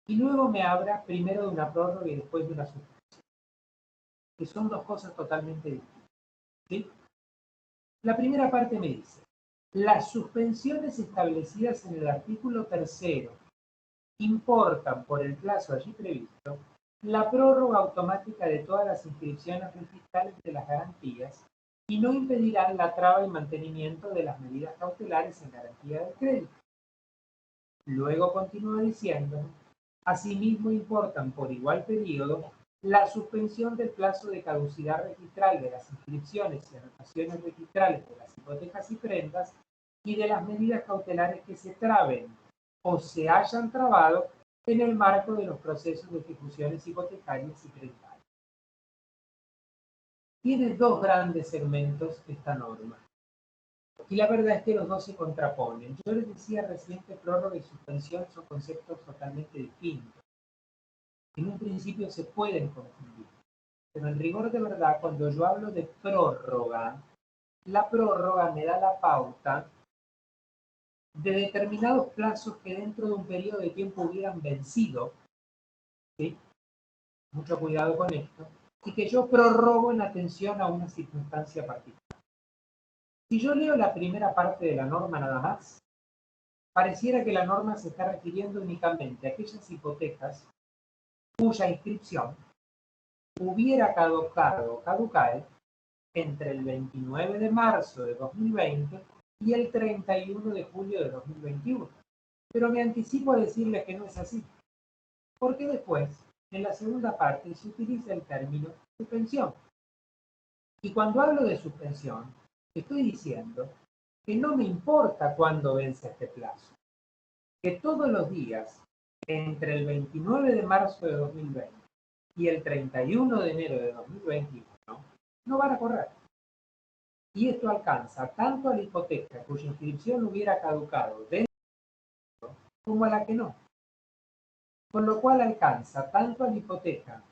Y luego me habla primero de una prórroga y después de una suspensión, que son dos cosas totalmente distintas. ¿Sí? La primera parte me dice, las suspensiones establecidas en el artículo 3 importan por el plazo allí previsto la prórroga automática de todas las inscripciones registrales de las garantías y no impedirán la traba y mantenimiento de las medidas cautelares en garantía del crédito. Luego continúa diciendo, asimismo importan por igual periodo la suspensión del plazo de caducidad registral de las inscripciones y anotaciones registrales de las hipotecas y prendas y de las medidas cautelares que se traben o se hayan trabado en el marco de los procesos de ejecuciones hipotecarias y prendarias. Tiene dos grandes segmentos esta norma. Y la verdad es que los dos se contraponen. Yo les decía recién que prórroga y suspensión son conceptos totalmente distintos. En un principio se pueden confundir. Pero en rigor de verdad, cuando yo hablo de prórroga, la prórroga me da la pauta de determinados plazos que dentro de un periodo de tiempo hubieran vencido, ¿sí? Mucho cuidado con esto, y que yo prorrogo en atención a una circunstancia particular. Si yo leo la primera parte de la norma nada más, pareciera que la norma se está refiriendo únicamente a aquellas hipotecas cuya inscripción hubiera caducado o caducae entre el 29 de marzo de 2020 y el 31 de julio de 2021. Pero me anticipo a decirles que no es así, porque después, en la segunda parte, se utiliza el término suspensión. Y cuando hablo de suspensión, estoy diciendo que no me importa cuándo vence este plazo, que todos los días, entre el 29 de marzo de 2020 y el 31 de enero de 2021, no van a correr. Y esto alcanza tanto a la hipoteca cuya inscripción hubiera caducado dentro como a la que no. Con lo cual alcanza tanto a la hipoteca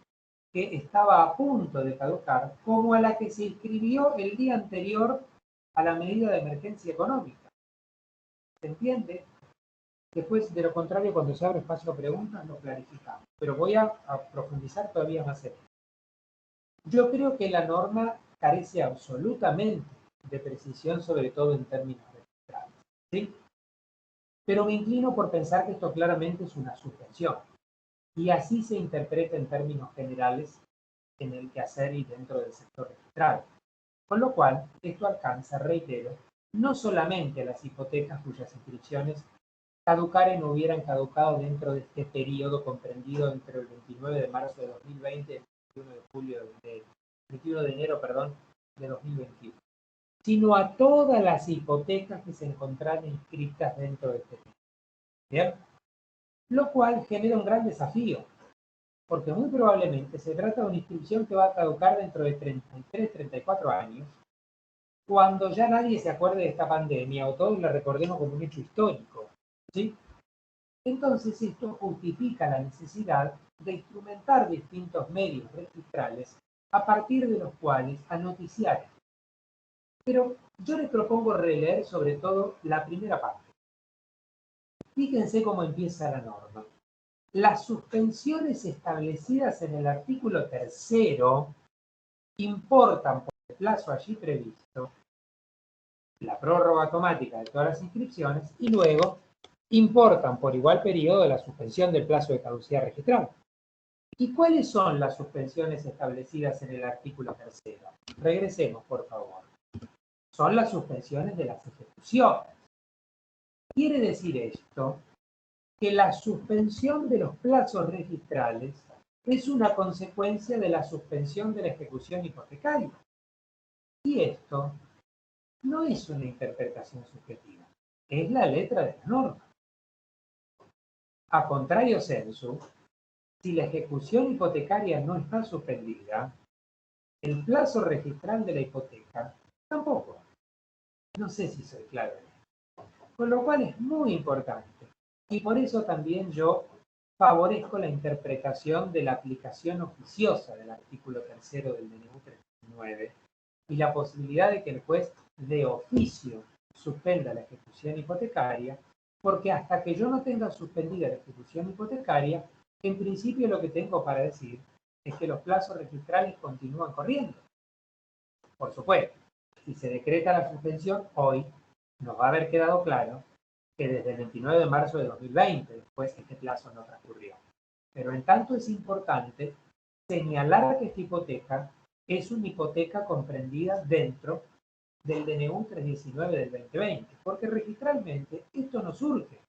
que estaba a punto de caducar como a la que se inscribió el día anterior a la medida de emergencia económica. ¿Se entiende? Después, de lo contrario, cuando se abre espacio a preguntas, lo clarificamos. Pero voy a profundizar todavía más en esto. Yo creo que la norma carece absolutamente de precisión, sobre todo en términos registrales, ¿sí? Pero me inclino por pensar que esto claramente es una suspensión. Y así se interpreta en términos generales en el quehacer y dentro del sector registrado. Con lo cual, esto alcanza, reitero, no solamente a las hipotecas cuyas inscripciones caducaren o hubieran caducado dentro de este periodo comprendido entre el 29 de marzo de 2020 y el 21 de enero, de 2021, sino a todas las hipotecas que se encontraran inscritas dentro de este periodo. ¿Bien? Lo cual genera un gran desafío, porque muy probablemente se trata de una inscripción que va a caducar dentro de 33, 34 años, cuando ya nadie se acuerde de esta pandemia o todos la recordemos como un hecho histórico, ¿sí? Entonces esto justifica la necesidad de instrumentar distintos medios registrales a partir de los cuales anoticiar. Pero yo les propongo releer sobre todo la primera parte. Fíjense cómo empieza la norma. Las suspensiones establecidas en el artículo 3º importan por el plazo allí previsto, la prórroga automática de todas las inscripciones, y luego importan por igual periodo la suspensión del plazo de caducidad registrado. ¿Y cuáles son las suspensiones establecidas en el artículo 3º? Regresemos, por favor. Son las suspensiones de las ejecuciones. Quiere decir esto que la suspensión de los plazos registrales es una consecuencia de la suspensión de la ejecución hipotecaria. Y esto no es una interpretación subjetiva, es la letra de la norma. A contrario sensu, si la ejecución hipotecaria no está suspendida, el plazo registral de la hipoteca tampoco. No sé si soy claro. Con lo cual es muy importante. Y por eso también yo favorezco la interpretación de la aplicación oficiosa del artículo 3º del DNU 319 y la posibilidad de que el juez de oficio suspenda la ejecución hipotecaria, porque hasta que yo no tenga suspendida la ejecución hipotecaria, en principio lo que tengo para decir es que los plazos registrales continúan corriendo. Por supuesto, si se decreta la suspensión hoy, nos va a haber quedado claro que desde el 29 de marzo de 2020, después este plazo no transcurrió. Pero en tanto es importante señalar que esta hipoteca es una hipoteca comprendida dentro del DNU 319 del 2020, porque registralmente esto no surge.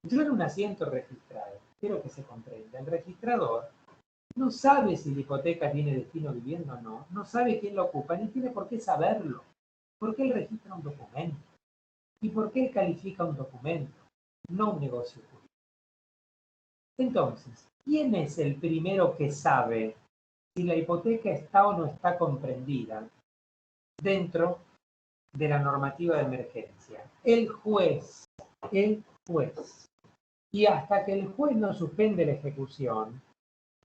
Yo en un asiento registrado, quiero que se comprenda, el registrador no sabe si la hipoteca tiene destino vivienda o no, no sabe quién la ocupa, ni tiene por qué saberlo, porque él registra un documento. ¿Y por qué él califica un documento, no un negocio público? Entonces, ¿quién es el primero que sabe si la hipoteca está o no está comprendida dentro de la normativa de emergencia? El juez. El juez. Y hasta que el juez no suspende la ejecución,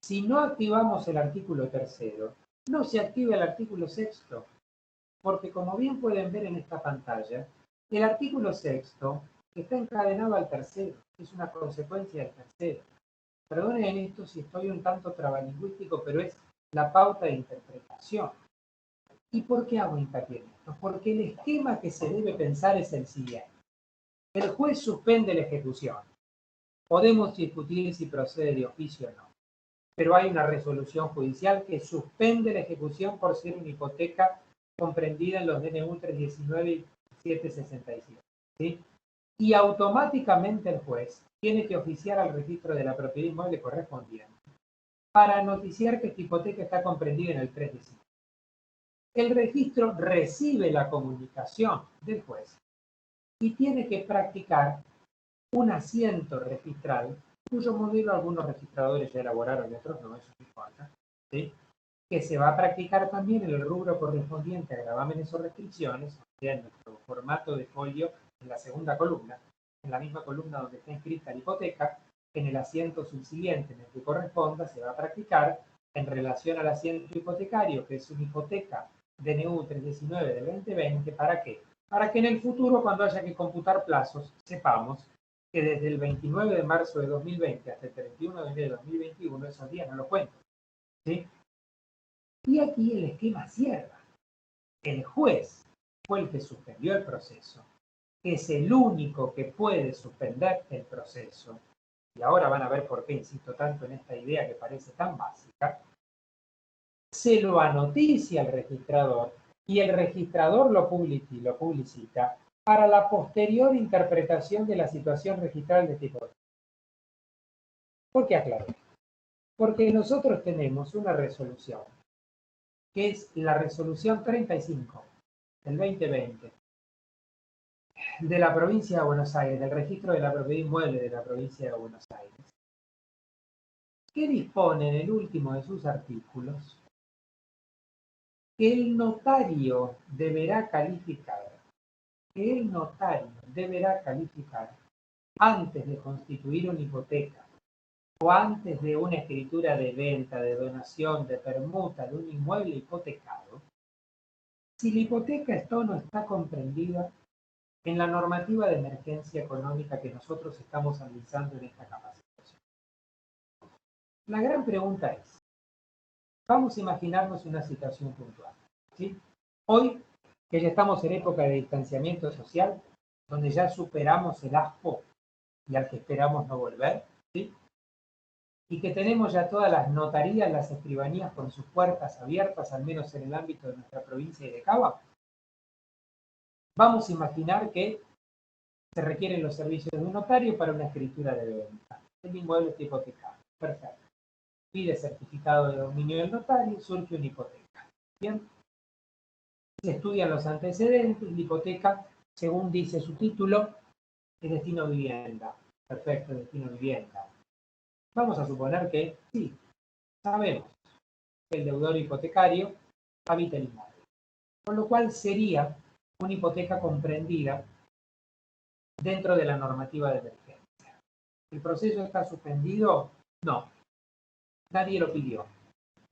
si no activamos el artículo 3º, no se activa el artículo 6º, porque como bien pueden ver en esta pantalla, el artículo 6º está encadenado al 3º, es una consecuencia del 3º. Perdonen esto si estoy un tanto trabalingüístico, pero es la pauta de interpretación. ¿Y por qué hago hincapié en esto? Porque el esquema que se debe pensar es el siguiente. El juez suspende la ejecución. Podemos discutir si procede de oficio o no, pero hay una resolución judicial que suspende la ejecución por ser una hipoteca comprendida en los DNU 319 y 767. ¿Sí? Y automáticamente el juez tiene que oficiar al registro de la propiedad inmueble correspondiente para noticiar que esta hipoteca está comprendida en el 319. El registro recibe la comunicación del juez y tiene que practicar un asiento registral, cuyo modelo algunos registradores ya elaboraron y otros no, eso no importa, ¿sí? que se va a practicar también en el rubro correspondiente a gravámenes o restricciones, o sea, en nuestro formato de folio, en la segunda columna, en la misma columna donde está inscrita la hipoteca, en el asiento subsiguiente en el que corresponda, se va a practicar en relación al asiento hipotecario, que es una hipoteca DNU 319 del 2020, ¿para qué? Para que en el futuro, cuando haya que computar plazos, sepamos que desde el 29 de marzo de 2020 hasta el 31 de enero de 2021, esos días no los cuento, ¿sí? Y aquí el esquema cierra. El juez fue el que suspendió el proceso, es el único que puede suspender el proceso, y ahora van a ver por qué insisto tanto en esta idea que parece tan básica. Se lo anoticia al registrador y el registrador lo publicita para la posterior interpretación de la situación registral de tipo. ¿Por qué aclaro? Porque nosotros tenemos una resolución, que es la resolución 35 del 2020 de la provincia de Buenos Aires, del registro de la propiedad inmueble de la provincia de Buenos Aires, que dispone en el último de sus artículos que el notario deberá calificar, antes de constituir una hipoteca o antes de una escritura de venta, de donación, de permuta de un inmueble hipotecado, si la hipoteca está o no está comprendida en la normativa de emergencia económica que nosotros estamos analizando en esta capacitación. La gran pregunta es, vamos a imaginarnos una situación puntual, ¿sí? Hoy, que ya estamos en época de distanciamiento social, donde ya superamos el aspo y al que esperamos no volver, ¿sí? Y que tenemos ya todas las notarías, las escribanías con sus puertas abiertas, al menos en el ámbito de nuestra provincia y de Cava, vamos a imaginar que se requieren los servicios de un notario para una escritura de venta. El inmueble está hipotecado. Perfecto. Pide certificado de dominio del notario, surge una hipoteca. Bien. Se estudian los antecedentes, la hipoteca, según dice su título, es destino vivienda. Perfecto, destino vivienda. Vamos a suponer que sí, sabemos que el deudor hipotecario habita el inmueble. Con lo cual sería una hipoteca comprendida dentro de la normativa de emergencia. ¿El proceso está suspendido? No. Nadie lo pidió.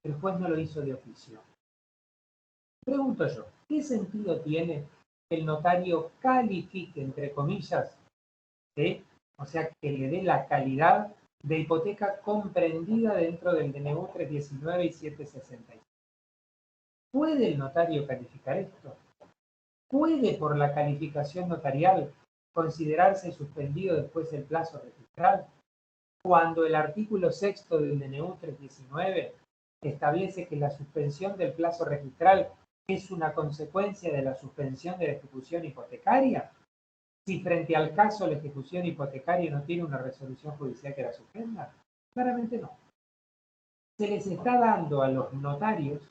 El juez no lo hizo de oficio. Pregunto yo, ¿qué sentido tiene que el notario califique, entre comillas, o sea, que le dé la calidad de hipoteca comprendida dentro del DNU 319 y 766? ¿Puede el notario calificar esto? ¿Puede, por la calificación notarial, considerarse suspendido después el plazo registral? Cuando el artículo 6 del DNU 319 establece que la suspensión del plazo registral es una consecuencia de la suspensión de la ejecución hipotecaria. Si frente al caso la ejecución hipotecaria no tiene una resolución judicial que la suspenda, claramente no. Se les está dando a los notarios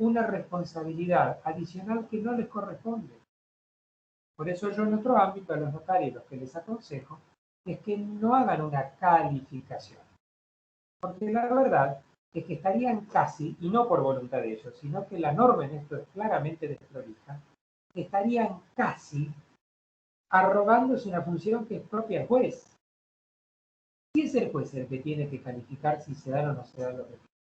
una responsabilidad adicional que no les corresponde. Por eso yo en otro ámbito a los notarios lo que les aconsejo es que no hagan una calificación. Porque la verdad es que estarían casi, y no por voluntad de ellos, sino que la norma en esto es claramente desprolija, estarían casi arrogándose una función que es propia del juez. ¿Quién es el juez el que tiene que calificar si se dan o no se dan los registros?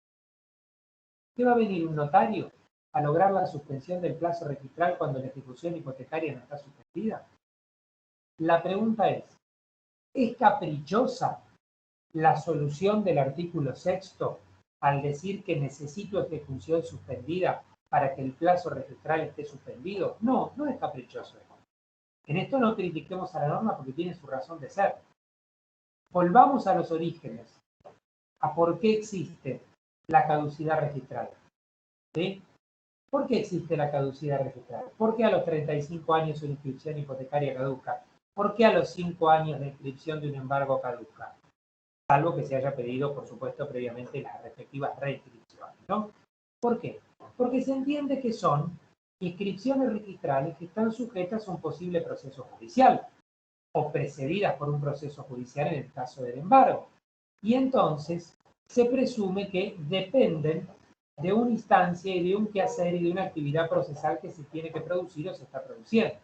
¿Qué va a venir un notario a lograr la suspensión del plazo registral cuando la ejecución hipotecaria no está suspendida? La pregunta ¿es caprichosa la solución del artículo 6 al decir que necesito ejecución suspendida para que el plazo registral esté suspendido? No, no es caprichoso. En esto no critiquemos a la norma porque tiene su razón de ser. Volvamos a los orígenes, a por qué existe la caducidad registral. ¿Sí? ¿Por qué existe la caducidad registral? ¿Por qué a los 35 años una inscripción hipotecaria caduca? ¿Por qué a los 5 años de inscripción de un embargo caduca? Salvo que se haya pedido, por supuesto, previamente las respectivas reinscripciones, ¿no? ¿Por qué? Porque se entiende que son inscripciones registrales que están sujetas a un posible proceso judicial o precedidas por un proceso judicial en el caso del embargo. Y entonces se presume que dependen de una instancia y de un quehacer y de una actividad procesal que se tiene que producir o se está produciendo.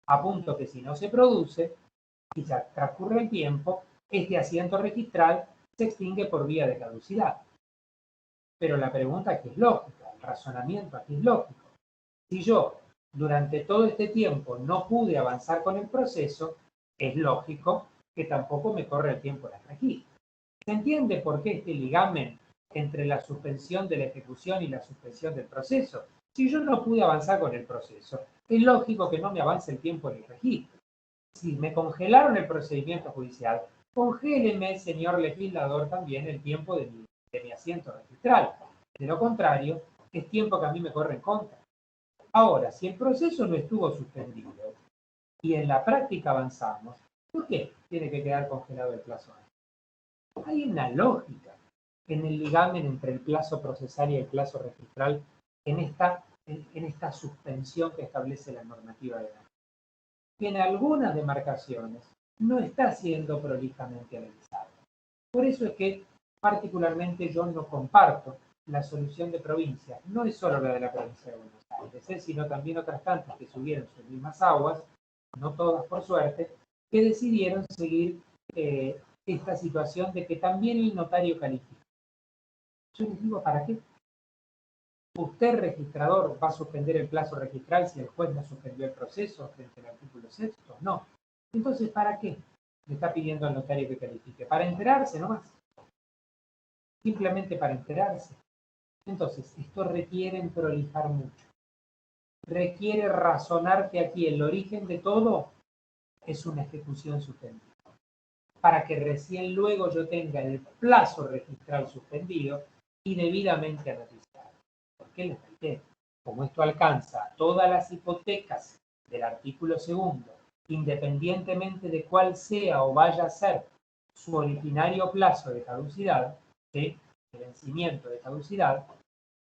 A punto que si no se produce, y ya transcurre el tiempo, este asiento registral se extingue por vía de caducidad. Pero la pregunta aquí es lógica, el razonamiento aquí es lógico. Si yo durante todo este tiempo no pude avanzar con el proceso, es lógico que tampoco me corre el tiempo en el registro. ¿Se entiende por qué este ligamen entre la suspensión de la ejecución y la suspensión del proceso? Si yo no pude avanzar con el proceso, es lógico que no me avance el tiempo en el registro. Si me congelaron el procedimiento judicial, congéleme, señor legislador, también el tiempo de mi asiento registral. De lo contrario, es tiempo que a mí me corre en contra. Ahora, si el proceso no estuvo suspendido y en la práctica avanzamos, ¿por qué tiene que quedar congelado el plazo? Hay una lógica en el ligamen entre el plazo procesal y el plazo registral en esta suspensión que establece la normativa de la ley. Que en algunas demarcaciones no está siendo prolijamente analizado. Por eso es que particularmente yo no comparto la solución de provincias. No es solo la de la provincia de Buenos Aires, sino también otras tantas que subieron sus mismas aguas, no todas por suerte, que decidieron seguir esta situación de que también el notario califica. Yo les digo, ¿para qué? ¿Usted, registrador, va a suspender el plazo registral si el juez no suspendió el proceso frente al artículo 6? No. Entonces, ¿para qué le está pidiendo al notario que califique? Para enterarse nomás. Simplemente para enterarse. Entonces, esto requiere prolijar mucho. Requiere razonar que aquí el origen de todo es una ejecución suspendida. Para que recién luego yo tenga el plazo registral suspendido y debidamente analizado. ¿Por qué les reitero? Como esto alcanza todas las hipotecas del artículo 2, independientemente de cuál sea o vaya a ser su originario plazo de caducidad, ¿sí?, de vencimiento de caducidad,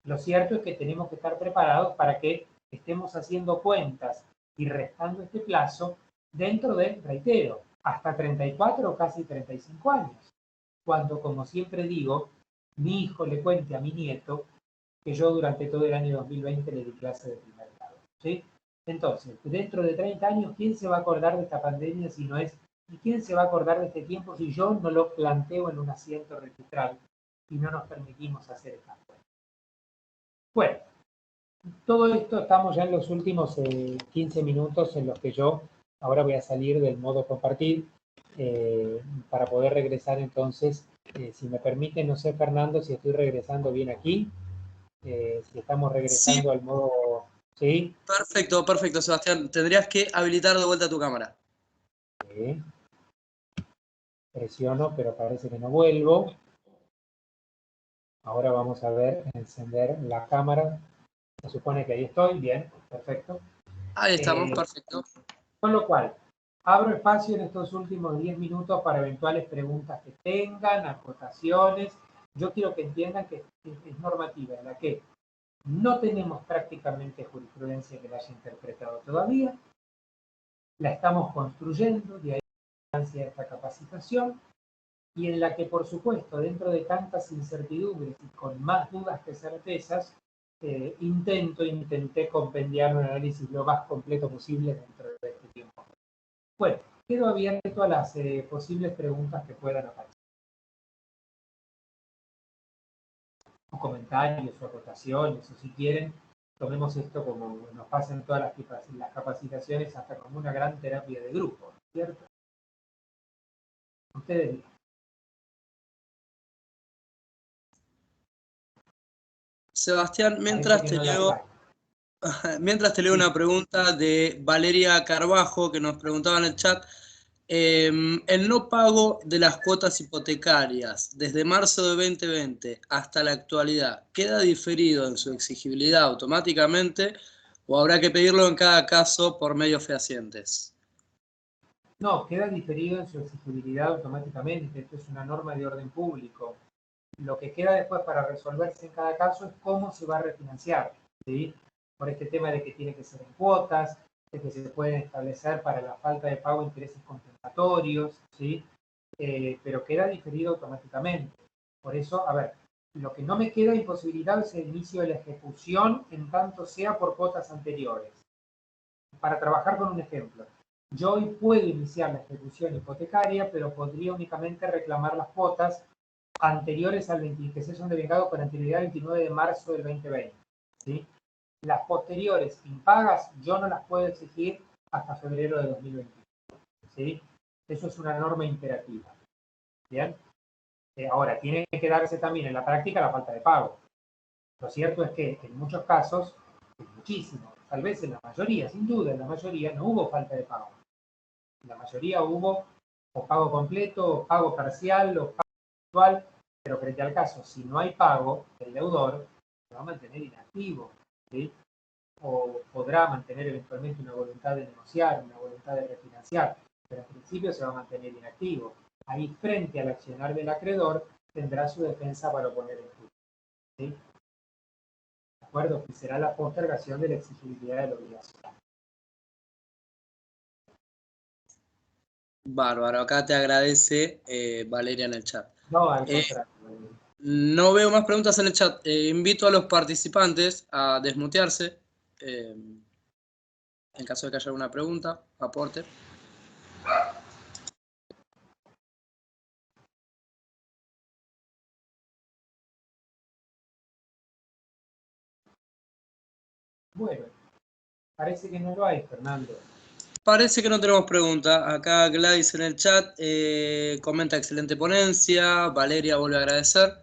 lo cierto es que tenemos que estar preparados para que estemos haciendo cuentas y restando este plazo dentro de, reitero, hasta 34 o casi 35 años. Cuando, como siempre digo, mi hijo le cuente a mi nieto que yo durante todo el año 2020 le di clase de primer grado, ¿sí? Entonces, dentro de 30 años, ¿quién se va a acordar de esta pandemia si no es, y quién se va a acordar de este tiempo si yo no lo planteo en un asiento registral y no nos permitimos hacer esta cuenta? Bueno, todo esto estamos ya en los últimos 15 minutos en los que yo ahora voy a salir del modo compartir para poder regresar entonces, si me permite, no sé, Fernando, si estoy regresando bien aquí. Si estamos regresando Sí, al modo... ¿Sí? perfecto, perfecto, Sebastián. Tendrías que habilitar de vuelta tu cámara. Sí. Presiono, pero parece que no vuelvo. Ahora vamos a ver, encender la cámara. Se supone que ahí estoy, bien, perfecto. Ahí estamos, perfecto. Con lo cual, abro espacio en estos últimos 10 minutos para eventuales preguntas que tengan, acotaciones. Yo quiero que entiendan que es normativa en la que no tenemos prácticamente jurisprudencia que la haya interpretado todavía. La estamos construyendo, de ahí la importancia de esta capacitación, y en la que, por supuesto, dentro de tantas incertidumbres y con más dudas que certezas, intenté compendiar un análisis lo más completo posible dentro de este tiempo. Bueno, quedo abierto a las posibles preguntas que puedan aparecer. O comentarios o acotaciones, o si quieren, tomemos esto como nos pasa en todas las capacitaciones, hasta como una gran terapia de grupo, ¿cierto? Ustedes digan. Sebastián, Parece que no las hay. mientras te leo Sí. una pregunta de Valeria Carbajo que nos preguntaba en el chat. El no pago de las cuotas hipotecarias desde marzo de 2020 hasta la actualidad, ¿queda diferido en su exigibilidad automáticamente o habrá que pedirlo en cada caso por medios fehacientes? No, queda diferido en su exigibilidad automáticamente. Esto es una norma de orden público. Lo que queda después para resolverse en cada caso es cómo se va a refinanciar, ¿sí? Por este tema de que tiene que ser en cuotas, de que se pueden establecer para la falta de pago intereses compensatorios, ¿sí? Pero queda diferido automáticamente. Por eso, a ver, Lo que no me queda imposibilitado es el inicio de la ejecución en tanto sea por cuotas anteriores. Para trabajar con un ejemplo, yo hoy puedo iniciar la ejecución hipotecaria, pero podría únicamente reclamar las cuotas anteriores al 20, que se son devengado con anterioridad al 29 de marzo del 2020. ¿Sí? Las posteriores impagas yo no las puedo exigir hasta febrero de 2021. ¿Sí? Eso es una norma imperativa. ¿Bien? Ahora, tiene que darse también en la práctica la falta de pago. Lo cierto es que en muchos casos, muchísimo, tal vez en la mayoría, sin duda, en la mayoría no hubo falta de pago. En la mayoría hubo o pago completo, o pago parcial, o pago actual, pero frente al caso, si no hay pago, el deudor se va a mantener inactivo, ¿sí? O podrá mantener eventualmente una voluntad de negociar, una voluntad de refinanciar, pero en principio se va a mantener inactivo. Ahí, frente al accionar del acreedor, tendrá su defensa para oponer el juicio. ¿Sí? ¿De acuerdo? Que será la postergación de la exigibilidad de la obligación. Bárbaro, acá te agradece Valeria en el chat. No, al contrario. No veo más preguntas en el chat. Invito a los participantes a desmutearse. En caso de que haya alguna pregunta, aporte. Bueno, parece que no lo hay, Fernando. Parece que no tenemos pregunta. Acá Gladys en el chat comenta excelente ponencia. Valeria vuelve a agradecer.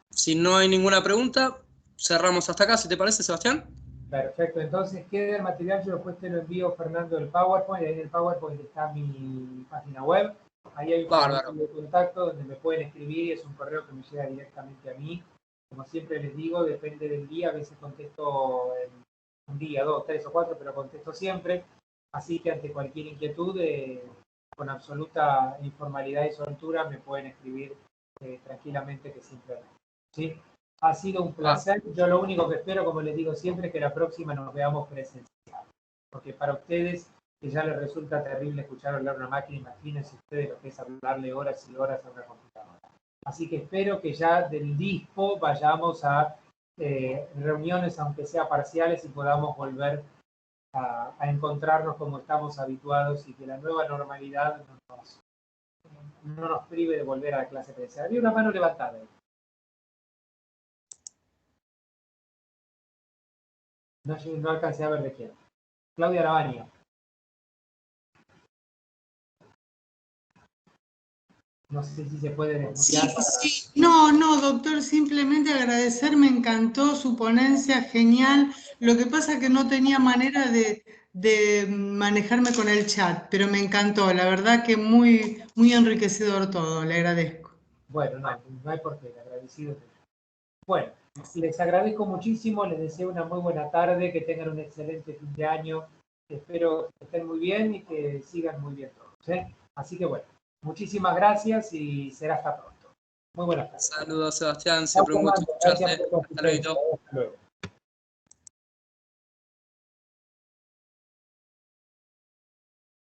Si no hay ninguna pregunta, cerramos hasta acá, si te parece, Sebastián. Perfecto, entonces queda el material, yo después te lo envío, Fernando, el PowerPoint, ahí en el PowerPoint está mi página web, ahí hay un formulario de contacto donde me pueden escribir, es un correo que me llega directamente a mí, como siempre les digo, depende del día, a veces contesto en un día, 2, 3 o 4, pero contesto siempre, así que ante cualquier inquietud, con absoluta informalidad y soltura, me pueden escribir tranquilamente, que siempre, ¿sí? Ha sido un placer. Yo lo único que espero, como les digo siempre, es que la próxima nos veamos presencial. Porque para ustedes, que ya les resulta terrible escuchar hablar una máquina, imagínense ustedes lo que es hablarle horas y horas a una computadora. Así que espero que ya del DISPO vayamos a reuniones, aunque sea parciales, y podamos volver a encontrarnos como estamos habituados y que la nueva normalidad no nos prive de volver a la clase presencial. Había una mano levantada ahí. No alcancé a ver de quién. Claudia Lavagna. No sé si se puede desmutear. Sí. No, doctor, simplemente agradecer, me encantó su ponencia, genial. Lo que pasa es que no tenía manera de manejarme con el chat, pero me encantó, la verdad que muy, muy enriquecedor todo, le agradezco. Bueno, no hay por qué, agradecido. Bueno, les agradezco muchísimo, les deseo una muy buena tarde, que tengan un excelente fin de año, espero que estén muy bien y que sigan muy bien todos. Así que bueno, muchísimas gracias y será hasta pronto. Muy buenas tardes. Saludos, Sebastián, siempre un gusto escucharte. Hasta luego.